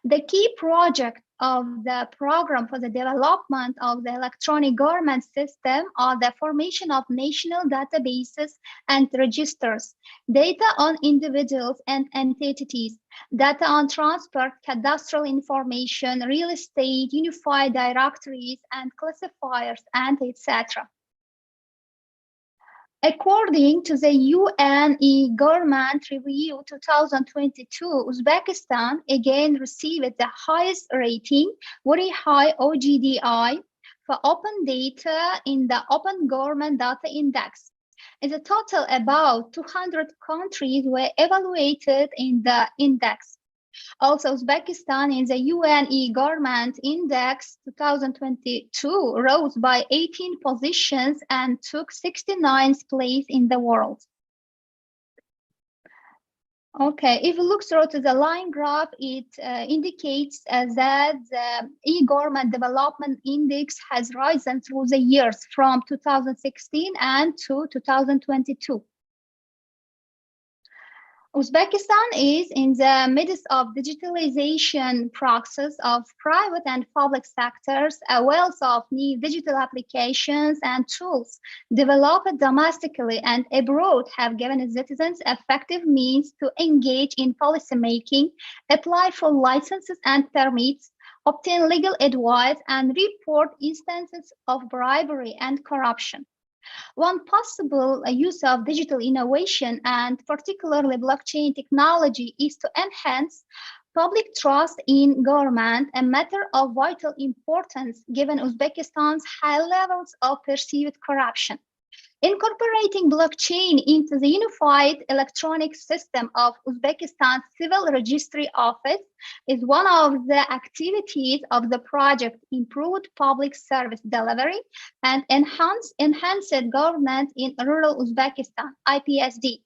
The key project of the program for the development of the electronic government system are the formation of national databases and registers, data on individuals and entities, data on transport, cadastral information, real estate, unified directories and classifiers, and etc. According to the UN eGoverment Review 2022, Uzbekistan again received the highest rating, very high OGDI, for open data in the Open Government Data Index. In the total, about 200 countries were evaluated in the index. Also, Uzbekistan in the UN eGoverment Index 2022 rose by 18 positions and took 69th place in the world. Okay, if you look through to the line graph, it indicates that the eGoverment Development Index has risen through the years from 2016 and to 2022. Uzbekistan is in the midst of digitalization process of private and public sectors. A wealth of new digital applications and tools developed domestically and abroad have given citizens effective means to engage in policymaking, apply for licenses and permits, obtain legal advice, and report instances of bribery and corruption. One possible use of digital innovation and particularly blockchain technology is to enhance public trust in government, a matter of vital importance given Uzbekistan's high levels of perceived corruption. Incorporating blockchain into the unified electronic system of Uzbekistan's Civil Registry Office is one of the activities of the project Improved Public Service Delivery and Enhanced Governance in Rural Uzbekistan, IPSD,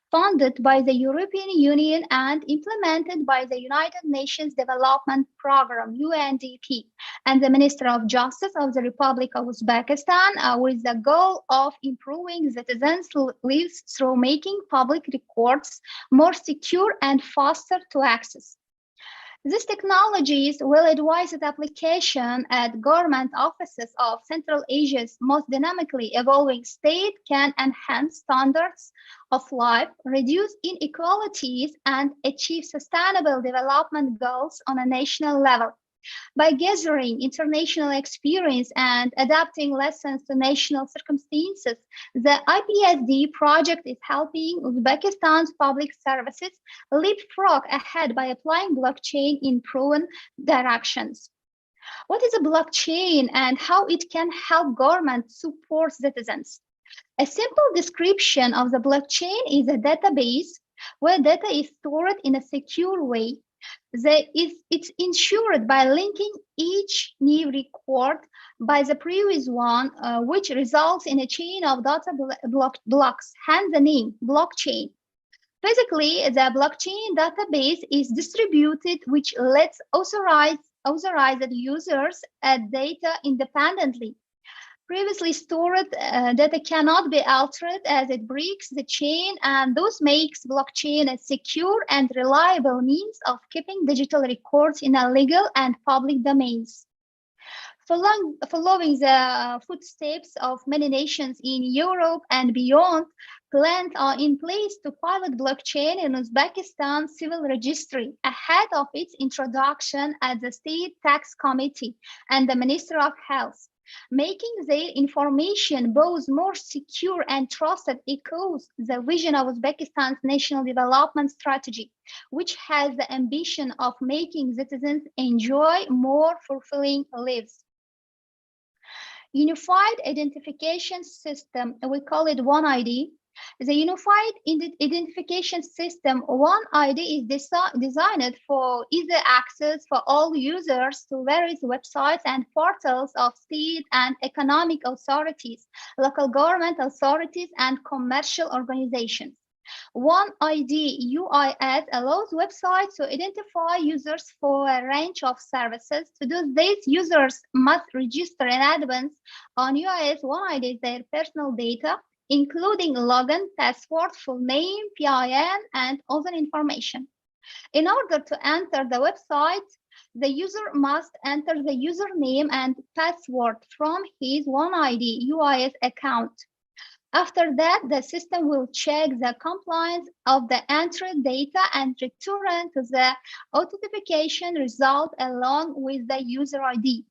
funded by the European Union and implemented by the United Nations Development Programme, UNDP, and the Minister of Justice of the Republic of Uzbekistan with the goal of improving citizens' lives through making public records more secure and faster to access. These technologies will advise its application at government offices of Central Asia's most dynamically evolving state can enhance standards of life, reduce inequalities, and achieve sustainable development goals on a national level. By gathering international experience and adapting lessons to national circumstances, the IPSD project is helping Uzbekistan's public services leapfrog ahead by applying blockchain in proven directions. What is a blockchain and how it can help government support citizens? A simple description of the blockchain is a database where data is stored in a secure way. It's ensured by linking each new record by the previous one, which results in a chain of data blocks, hence the name blockchain. Physically, the blockchain database is distributed, which lets authorized users add data independently. Previously stored data cannot be altered as it breaks the chain, and thus makes blockchain a secure and reliable means of keeping digital records in a legal and public domains. Following the footsteps of many nations in Europe and beyond, plans are in place to pilot blockchain in Uzbekistan Civil Registry ahead of its introduction at the State Tax Committee and the Minister of Health. Making their information both more secure and trusted echoes the vision of Uzbekistan's national development strategy, which has the ambition of making citizens enjoy more fulfilling lives. Unified Identification System, we call it OneID. The Unified Identification System, OneID, is designed for easy access for all users to various websites and portals of state and economic authorities, local government authorities, and commercial organizations. OneID UIS allows websites to identify users for a range of services. To do this, users must register in advance on UIS OneID their personal data, including login, password, full name, PIN, and other information. In order to enter the website, the user must enter the username and password from his OneID UIS account. After that, the system will check the compliance of the entered data and return to the authentication result along with the user ID.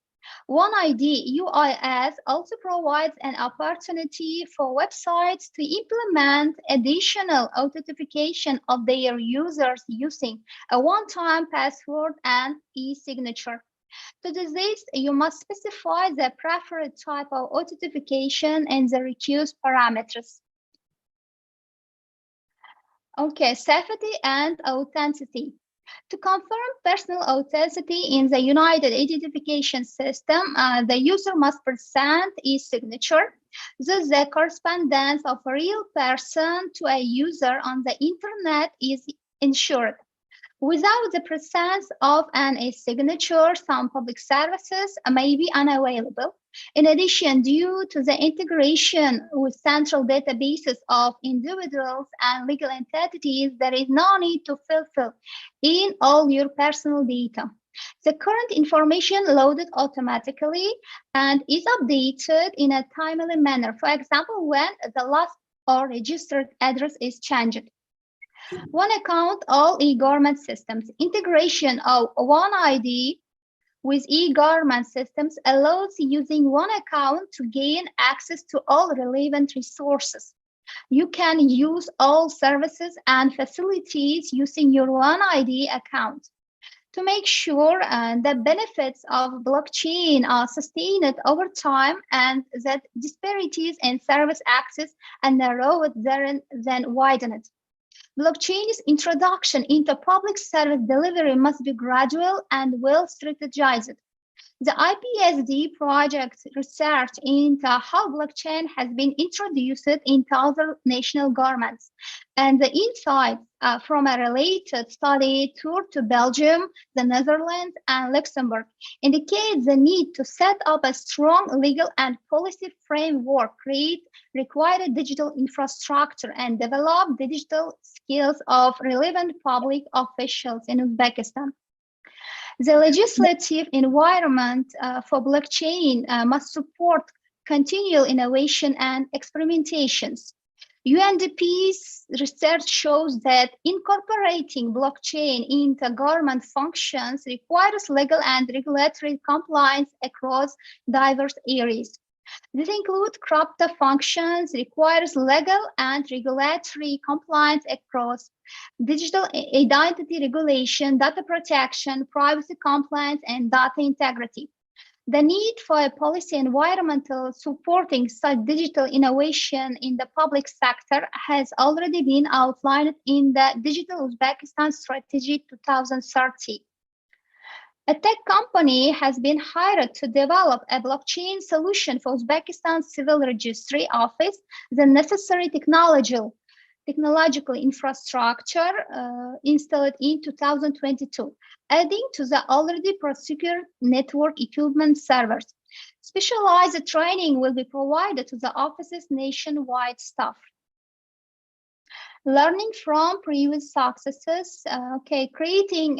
OneID UIS also provides an opportunity for websites to implement additional authentication of their users using a one-time password and e-signature. To do this, you must specify the preferred type of authentication and the request parameters. Okay, safety and authenticity. To confirm personal authenticity in the United Identification System, the user must present e-signature. Thus, the correspondence of a real person to a user on the internet is ensured. Without the presence of an e-signature, some public services may be unavailable. In addition, due to the integration with central databases of individuals and legal entities, there is no need to fulfill in all your personal data. The current information loaded automatically and is updated in a timely manner. For example, when the last or registered address is changed. One account, all eGoverment systems. Integration of one ID with eGoverment systems allows using one account to gain access to all relevant resources. You can use all services and facilities using your one ID account. To make sure the benefits of blockchain are sustained over time and that disparities in service access are narrowed then widened. Blockchain's introduction into public service delivery must be gradual and well strategized. The IPSD project research into how blockchain has been introduced into other national governments, and the insights from a related study toured to Belgium, the Netherlands, and Luxembourg indicate the need to set up a strong legal and policy framework, create required digital infrastructure, and develop digital skills of relevant public officials in Uzbekistan. The legislative environment for blockchain must support continual innovation and experimentations. UNDP's research shows that incorporating blockchain into government functions requires legal and regulatory compliance across diverse areas. These include crypto functions, requires legal and regulatory compliance across digital identity regulation, data protection, privacy compliance, and data integrity. The need for a policy environmental supporting such digital innovation in the public sector has already been outlined in the Digital Uzbekistan Strategy 2030. A tech company has been hired to develop a blockchain solution for Uzbekistan's Civil Registry Office, the necessary technological infrastructure installed in 2022, adding to the already procured network equipment servers. Specialized training will be provided to the office's nationwide staff. Learning from previous successes, creating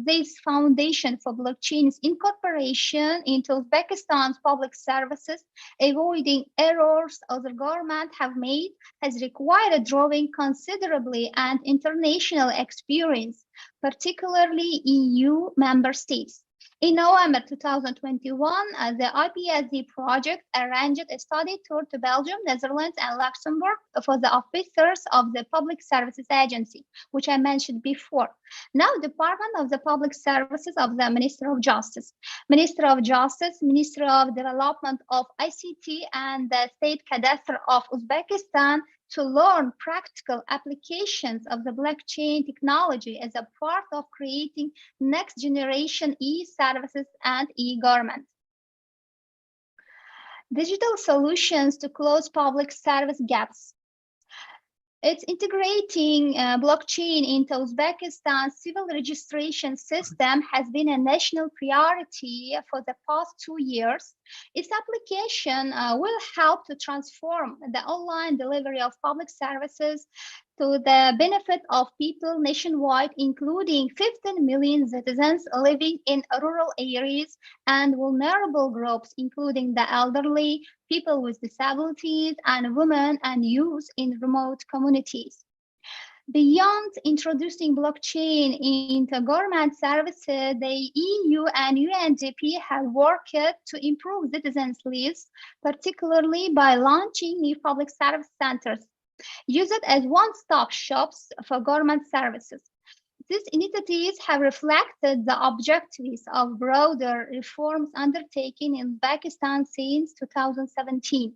this foundation for blockchain's incorporation into Uzbekistan's public services, avoiding errors other governments have made, has required drawing considerably and international experience, particularly EU member states. In November 2021, the IPSD project arranged a study tour to Belgium, Netherlands, and Luxembourg for the officers of the Public Services Agency, which I mentioned before. Now, Department of the Public Services of the Minister of Justice. Minister of Justice, Minister of Development of ICT, and the State Cadastre of Uzbekistan to learn practical applications of the blockchain technology as a part of creating next generation e-services and e-government. Digital solutions to close public service gaps. It's integrating blockchain into Uzbekistan's civil registration system has been a national priority for the past 2 years. Its application will help to transform the online delivery of public services to the benefit of people nationwide, including 15 million citizens living in rural areas and vulnerable groups, including the elderly, people with disabilities, and women and youth in remote communities. Beyond introducing blockchain into government services, the EU and UNDP have worked to improve citizens' lives, particularly by launching new public service centers, used as one-stop shops for government services. These initiatives have reflected the objectives of broader reforms undertaken in Uzbekistan since 2017,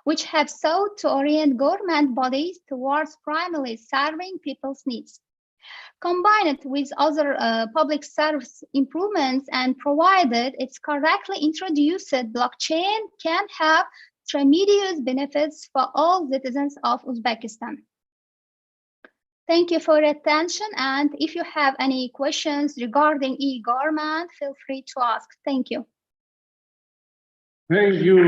which have sought to orient government bodies towards primarily serving people's needs. Combined with other public service improvements and provided it's correctly introduced, blockchain can have tremendous benefits for all citizens of Uzbekistan. Thank you for your attention. And if you have any questions regarding e-government, feel free to ask. Thank you. Thank you.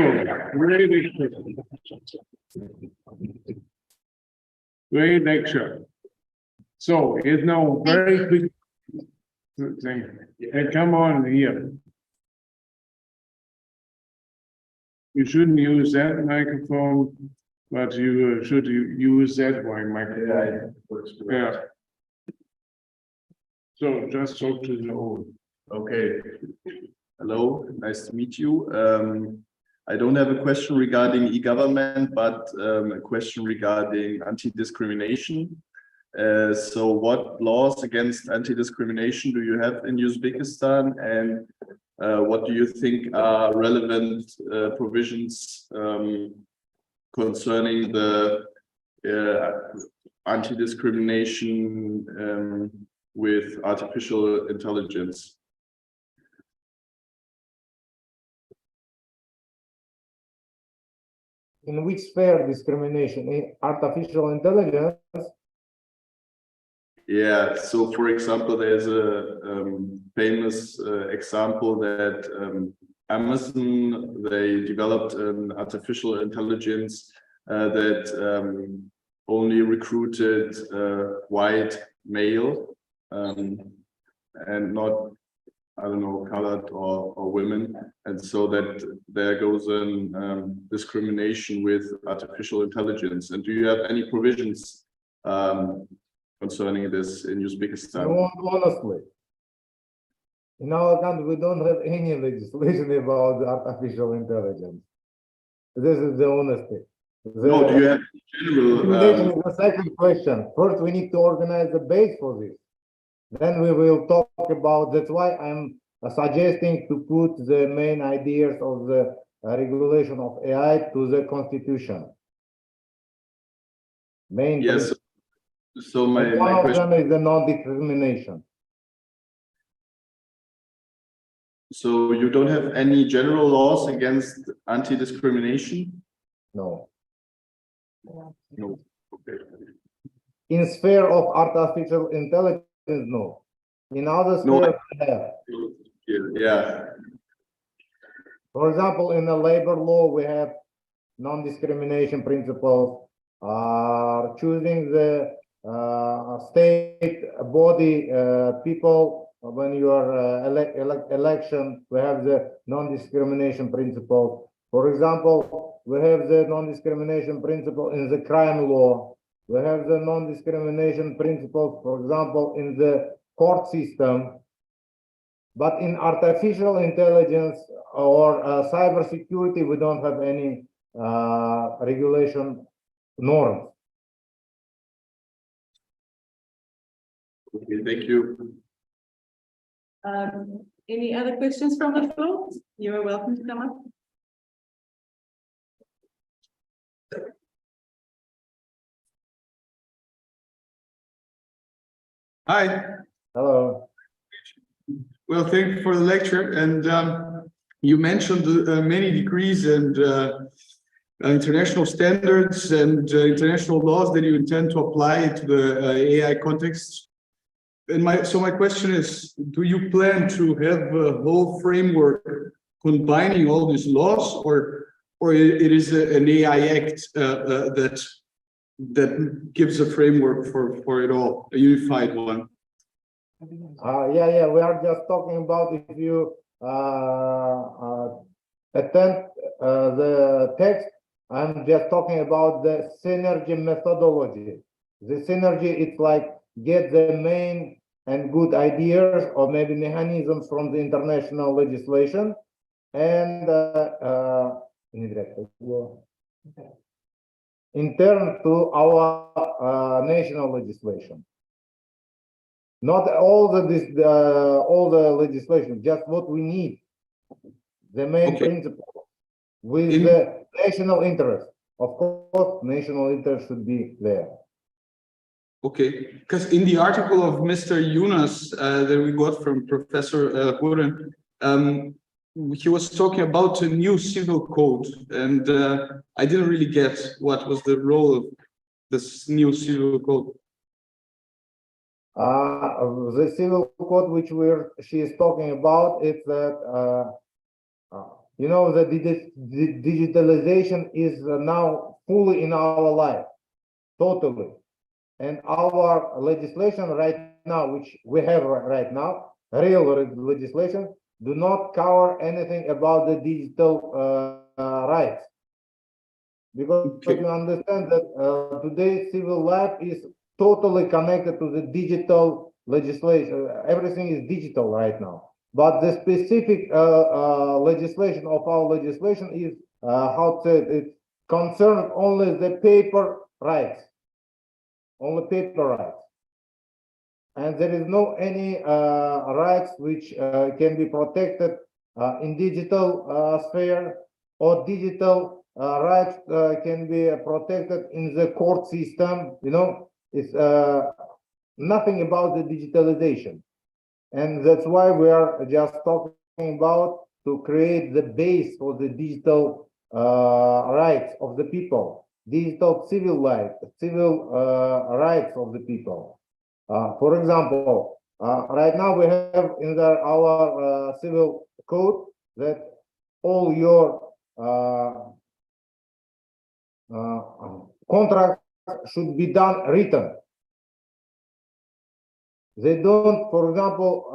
Great lecture. So it's now very quick. And come on here. You shouldn't use that microphone, but you should use that one microphone. Yeah. So just talk to the old. Okay. Hello, nice to meet you. I don't have a question regarding e-government, but a question regarding anti-discrimination. So what laws against anti-discrimination do you have in Uzbekistan, and what do you think are relevant provisions concerning the anti-discrimination with artificial intelligence? In which sphere discrimination? In artificial intelligence? Yeah, so for example, there's a famous example that Amazon, they developed an artificial intelligence that only recruited white male and not, I don't know, colored or women. And so that there goes an discrimination with artificial intelligence. And do you have any provisions concerning this in Uzbekistan? Honestly, in our country, we don't have any legislation about artificial intelligence. This is the honesty. No, do you have general? Discrimination is the second question. First, we need to organize the base for this. Then we will talk about, that's why I'm suggesting to put the main ideas of the regulation of AI to the constitution. Main Yes. So my one of question. them is the non-discrimination. So you don't have any general laws against anti-discrimination? No. No. Okay. In sphere of artificial intelligence, no. In other No. spheres, we have. Yeah. For example, in the labor law, we have non-discrimination principles, choosing the state body people when you are election, we have the non-discrimination principle. For example, we have the non-discrimination principle in the crime law. We have the non-discrimination principles, for example, in the court system. But in artificial intelligence or cybersecurity, we don't have any regulation norms. Okay, thank you. Any other questions from the floor? You are welcome to come up. Hi. Hello. Well, thank you for the lecture. And you mentioned many degrees and international standards and international laws that you intend to apply to the AI context. And my question is, do you plan to have a whole framework combining all these laws, or it is an AI Act that gives a framework for it all, a unified one? Yeah, we are just talking about if you attend the text, I'm just talking about the synergy methodology. The synergy, it's like get the main and good ideas or maybe mechanisms from the international legislation and in turn to our national legislation. Not all the legislation, just what we need. The main principle with the national interest. Of course, national interest should be there. Okay, because in the article of Mr. Yunus that we got from Professor Hoeren, he was talking about a new civil code, and I didn't really get what was the role of this new civil code. The civil code which she is talking about, it's that you know that the digitalization is now fully in our life, totally. And our legislation right now, which we have right now, real legislation, do not cover anything about the digital rights. Because you understand that today's civil life is totally connected to the digital legislation. Everything is digital right now. But the specific legislation of our legislation is how to say it concerned only the paper rights, only paper rights, and there is no any rights which can be protected in digital sphere, or digital rights can be protected in the court system. You know, it's nothing about the digitalization. And that's why we are just talking about to create the base for the digital rights of the people, digital civil rights of the people. For example, right now we have in our civil code that all your contracts should be done written. They don't, for example,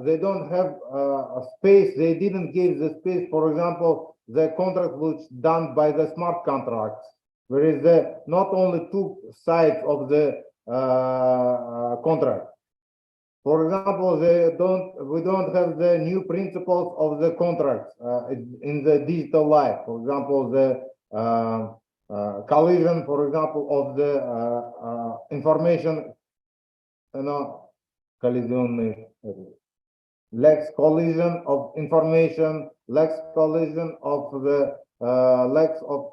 they don't have a space. They didn't give the space, for example, the contract which done by the smart contracts, where is not only two sides of the contract. For example, we don't have the new principles of the contracts in the digital life. For example, the collision, for example, of the information, you know, lex collision of information, lex collision of the lex of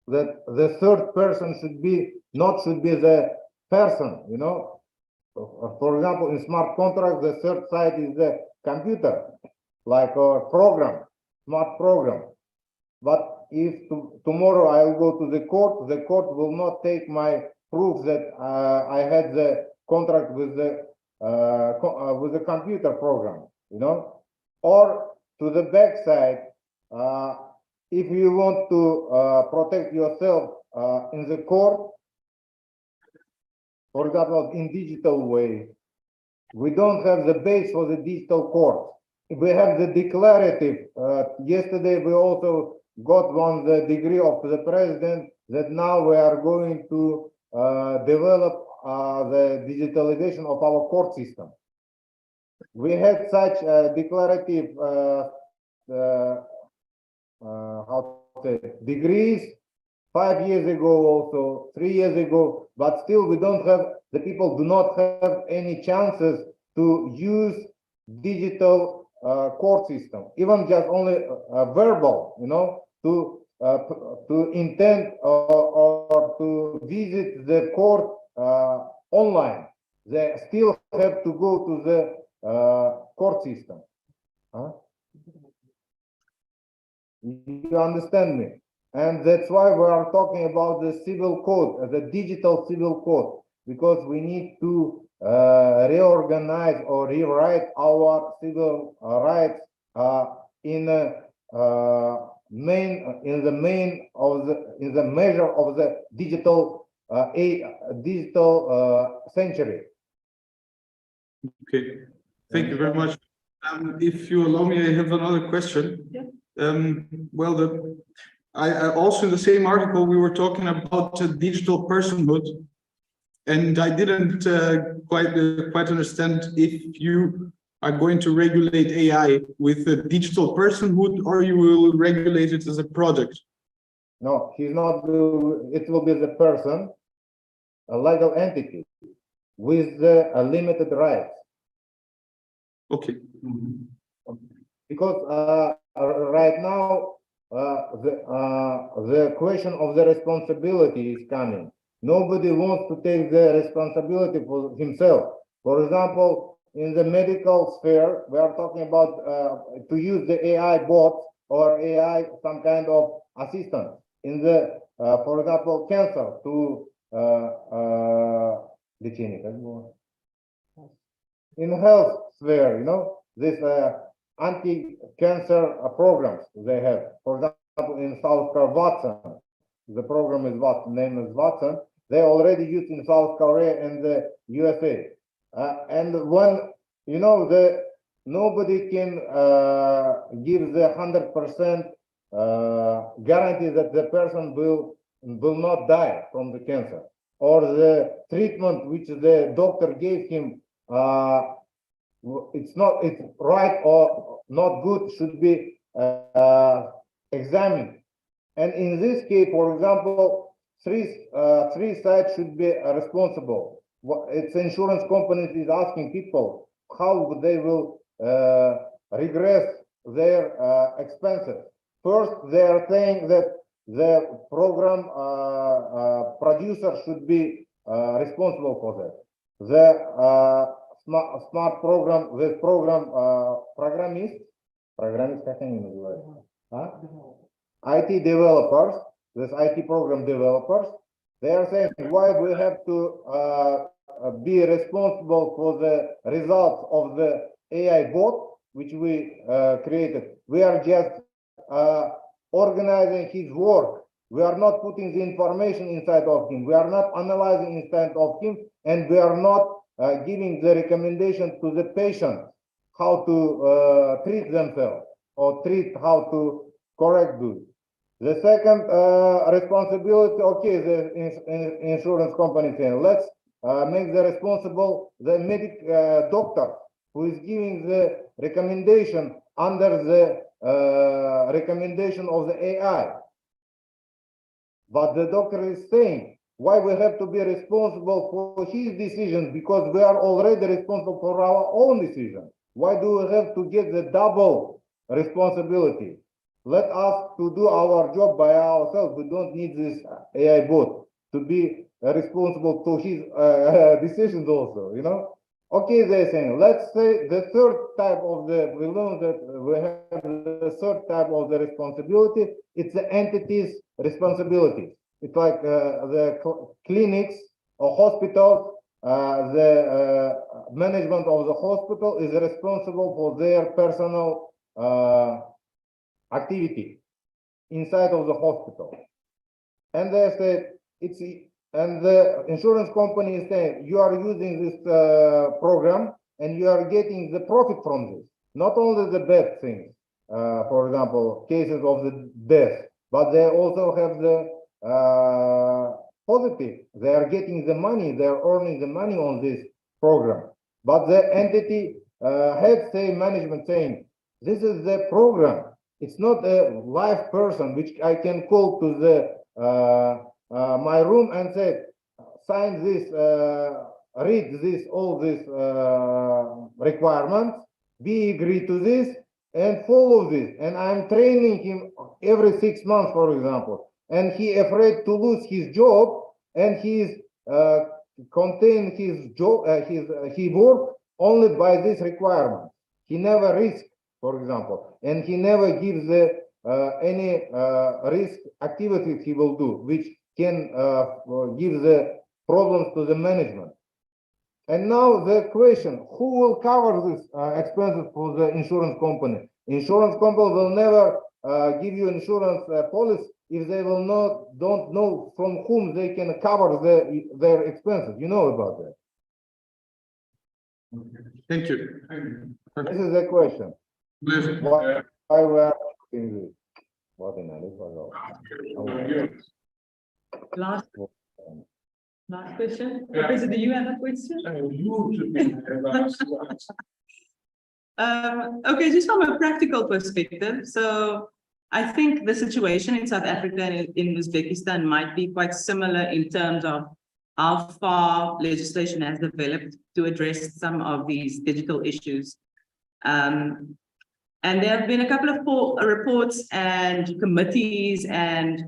that the third person should be the person, you know. For example, in smart contract, the third side is the computer, like a program, smart program. But if tomorrow I'll go to the court will not take my proof that I had the contract with the computer program, you know. Or to the backside, if you want to protect yourself in the court, for example, in digital way, we don't have the base for the digital court. We have the declarative. Yesterday, we also got the degree of the president that now we are going to develop the digitalization of our court system. We had such declarative how to say, degrees 5 years ago, also 3 years ago, but still we don't have, the people do not have any chances to use digital court system, even just only verbal, you know, to intend or to visit the court online. They still have to go to the court system. Huh? You understand me? And that's why we are talking about the civil code, the digital civil code, because we need to reorganize or rewrite our civil rights in the measure of the digital century. Okay, thank you very much. If you allow me, I have another question. Yeah. Well, I also in the same article we were talking about digital personhood, and I didn't quite understand if you are going to regulate AI with a digital personhood or you will regulate it as a project. No, he's not. It will be the person, a legal entity with limited rights. Okay. Because right now the question of the responsibility is coming. Nobody wants to take the responsibility for himself. For example, in the medical sphere, we are talking about to use the AI bot or AI, some kind of assistant. In the, for example, cancer, to In health sphere, this anti-cancer programs they have. For example, in South Korea, Watson, the program is name is Watson. They already used in South Korea and the USA. And when nobody can give the 100% guarantee that the person will not die from the cancer, or the treatment which the doctor gave him it's right or not good should be examined. And in this case, for example, three sides should be responsible. It's insurance companies is asking people how they will regress their expenses. First, they are saying that the program producer should be responsible for that. The smart program, this program программист, как они называются? IT developers, this IT program developers, they are saying why we have to be responsible for the results of the AI bot which we created. We are just organizing his work. We are not putting the information inside of him. We are not analyzing inside of him, and we are not giving the recommendation to the patient how to treat themselves or how to correct this. The second responsibility, okay, the insurance company saying, let's make the responsible the doctor who is giving the recommendation under the recommendation of the AI. But the doctor is saying, why we have to be responsible for his decision, because we are already responsible for our own decision. Why do we have to get the double responsibility? Let us to do our job by ourselves. We don't need this AI bot to be responsible to his decisions also, Okay, they're saying, let's say the third type of we learn that we have the third type of the responsibility. It's the entities' responsibility. It's like the clinics or hospitals, the management of the hospital is responsible for their personal activity inside of the hospital. And they say and the insurance company is saying you are using this program and you are getting the profit from this. Not only the bad things, for example, cases of the death, but they also have the positive. They are getting the money, they are earning the money on this program. But the entity head management saying, this is the program. It's not a live person which I can call to the my room and say, sign this, read this, all these requirements, be agree to this and follow this. And I'm training him every 6 months, for example. And he afraid to lose his job, and he's contain his job, he work only by this requirement. He never risk, for example, and he never gives the any risk activities he will do, which can give the problems to the management. And now the question, who will cover this expenses for the insurance company? Insurance company will never give you insurance policy if they will don't know from whom they can cover their expenses. You know about that. Thank you. This is the question. Why we are doing this? Last question. Professor, do you have a question? Okay, just from a practical perspective. So I think the situation in South Africa and in Uzbekistan might be quite similar in terms of how far legislation has developed to address some of these digital issues. And there have been a couple of reports and committees and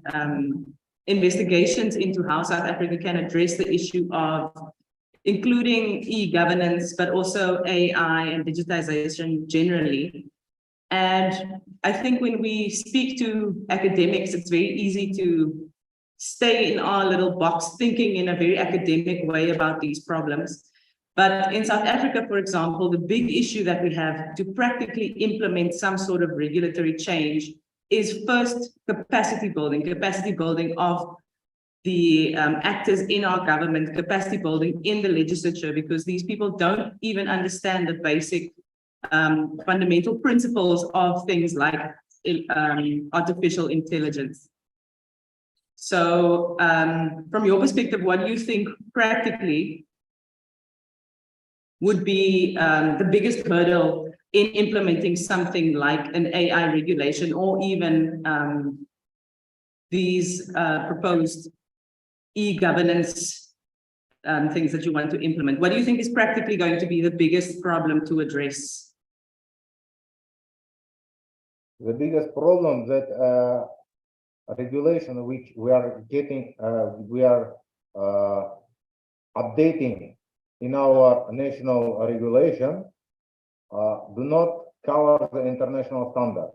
investigations into how South Africa can address the issue of including e-governance, but also AI and digitization generally. And I think when we speak to academics, it's very easy to stay in our little box, thinking in a very academic way about these problems. But in South Africa, for example, the big issue that we have to practically implement some sort of regulatory change is first capacity building of the actors in our government, capacity building in the legislature, because these people don't even understand the basic fundamental principles of things like artificial intelligence. So from your perspective, what do you think practically would be the biggest hurdle in implementing something like an AI regulation, or even these proposed e-governance things that you want to implement? What do you think is practically going to be the biggest problem to address? The biggest problem that regulation which we are getting, we are updating in our national regulation do not cover the international standard.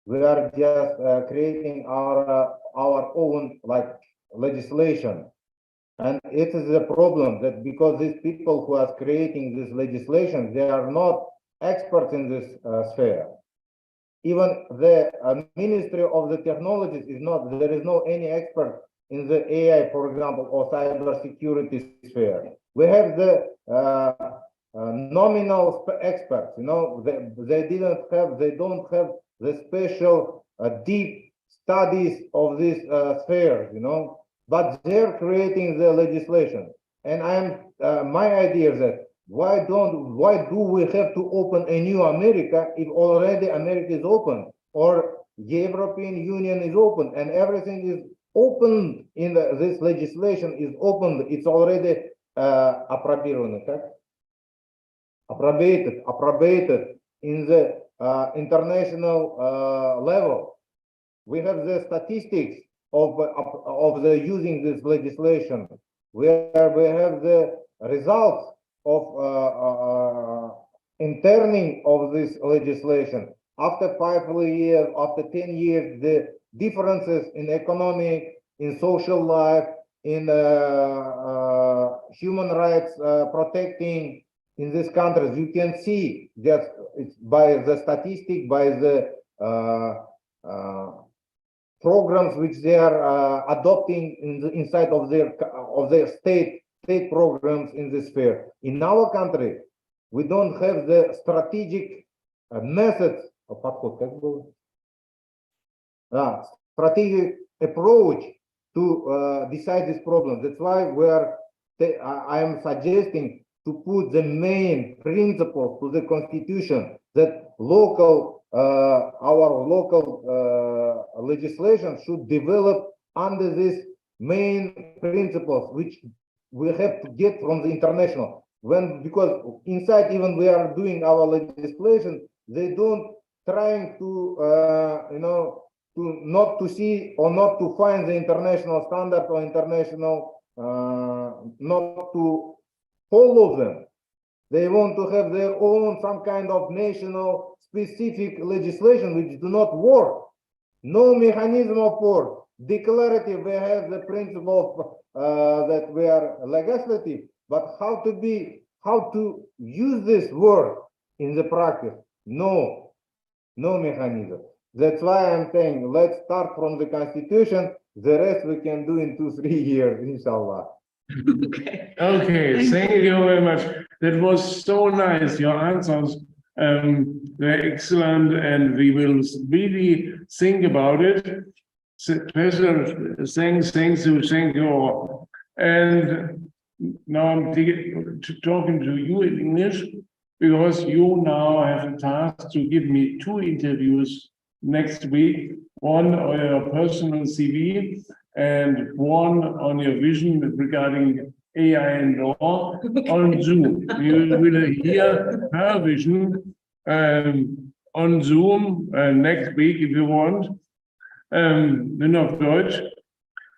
We are just creating our own legislation, and it is a problem that because these people who are creating this legislation, they are not experts in this sphere. Even the Ministry of the Technologies is not. There is no any expert in the AI, for example, or cybersecurity sphere. We have the nominal experts. You know, they don't have the special deep studies of this sphere. You know, but they're creating the legislation. And my idea is that why do we have to open a new America if already America is open, or the European Union is open, and everything is open in this legislation is open. It's already approbated in the international level. We have the statistics of the using this legislation, where we have the results of interning of this legislation. After 5 years, after 10 years, the differences in economic, in social life, in human rights protecting in these countries, you can see that it's by the statistic, by the programs which they are adopting inside of their state programs in this sphere. In our country, we don't have the strategic methods strategic approach to decide this problem. That's why I am suggesting to put the main principles to the constitution, that our local legislation should develop under these main principles, which we have to get from the international. Because inside even we are doing our legislation, they don't trying to to not to see or not to find the international standard or international not to follow them. They want to have their own some kind of national specific legislation which do not work. No mechanism of work. Declarative, we have the principle of, that we are legislative, but how to use this word in the practice? No mechanism. That's why I'm saying let's start from the constitution. The rest we can do in 2-3 years, inshallah. Okay, thank you very much. That was so nice. Your answers were excellent, and we will really think about it. Special thank you. And now I'm talking to you in English, because you now have the task to give me 2 interviews next week, one on your personal CV and one on your vision regarding AI and law on Zoom. You will hear her vision on Zoom next week if you want. Nur auf Deutsch.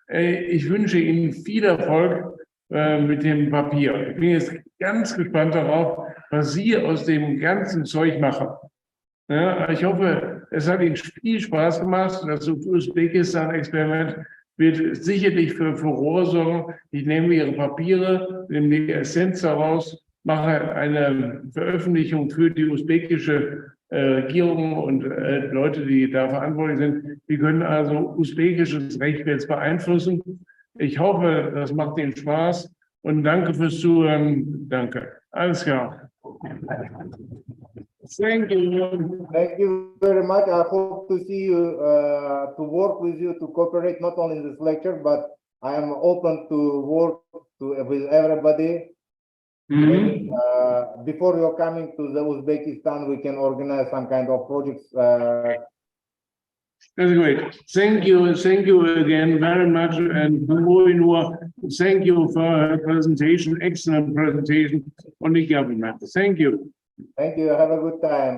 Ich wünsche Ihnen viel Erfolg mit dem Papier. Ich bin jetzt ganz gespannt darauf, was Sie aus dem ganzen Zeug machen. Ja, ich hoffe, es hat Ihnen viel Spaß gemacht, das Uzbekistan Experiment. wird sicherlich für Furore sorgen. Ich nehme Ihre Papiere, nehme die Essenz heraus, mache eine Veröffentlichung für die usbekische Regierung und Leute, die da verantwortlich sind. Die können also usbekisches Recht jetzt beeinflussen. Ich hoffe, das macht Ihnen Spaß und danke fürs Zuhören. Danke. Alles klar. Thank you. Thank you very much. I hope to see you, to work with you, to cooperate not only in this lecture, but I am open to work with everybody. Maybe, before you're coming to the Uzbekistan, we can organize some kind of projects. That's great. Thank you again very much. And thank you for her presentation, excellent presentation on the government. Thank you. Thank you. Have a good time.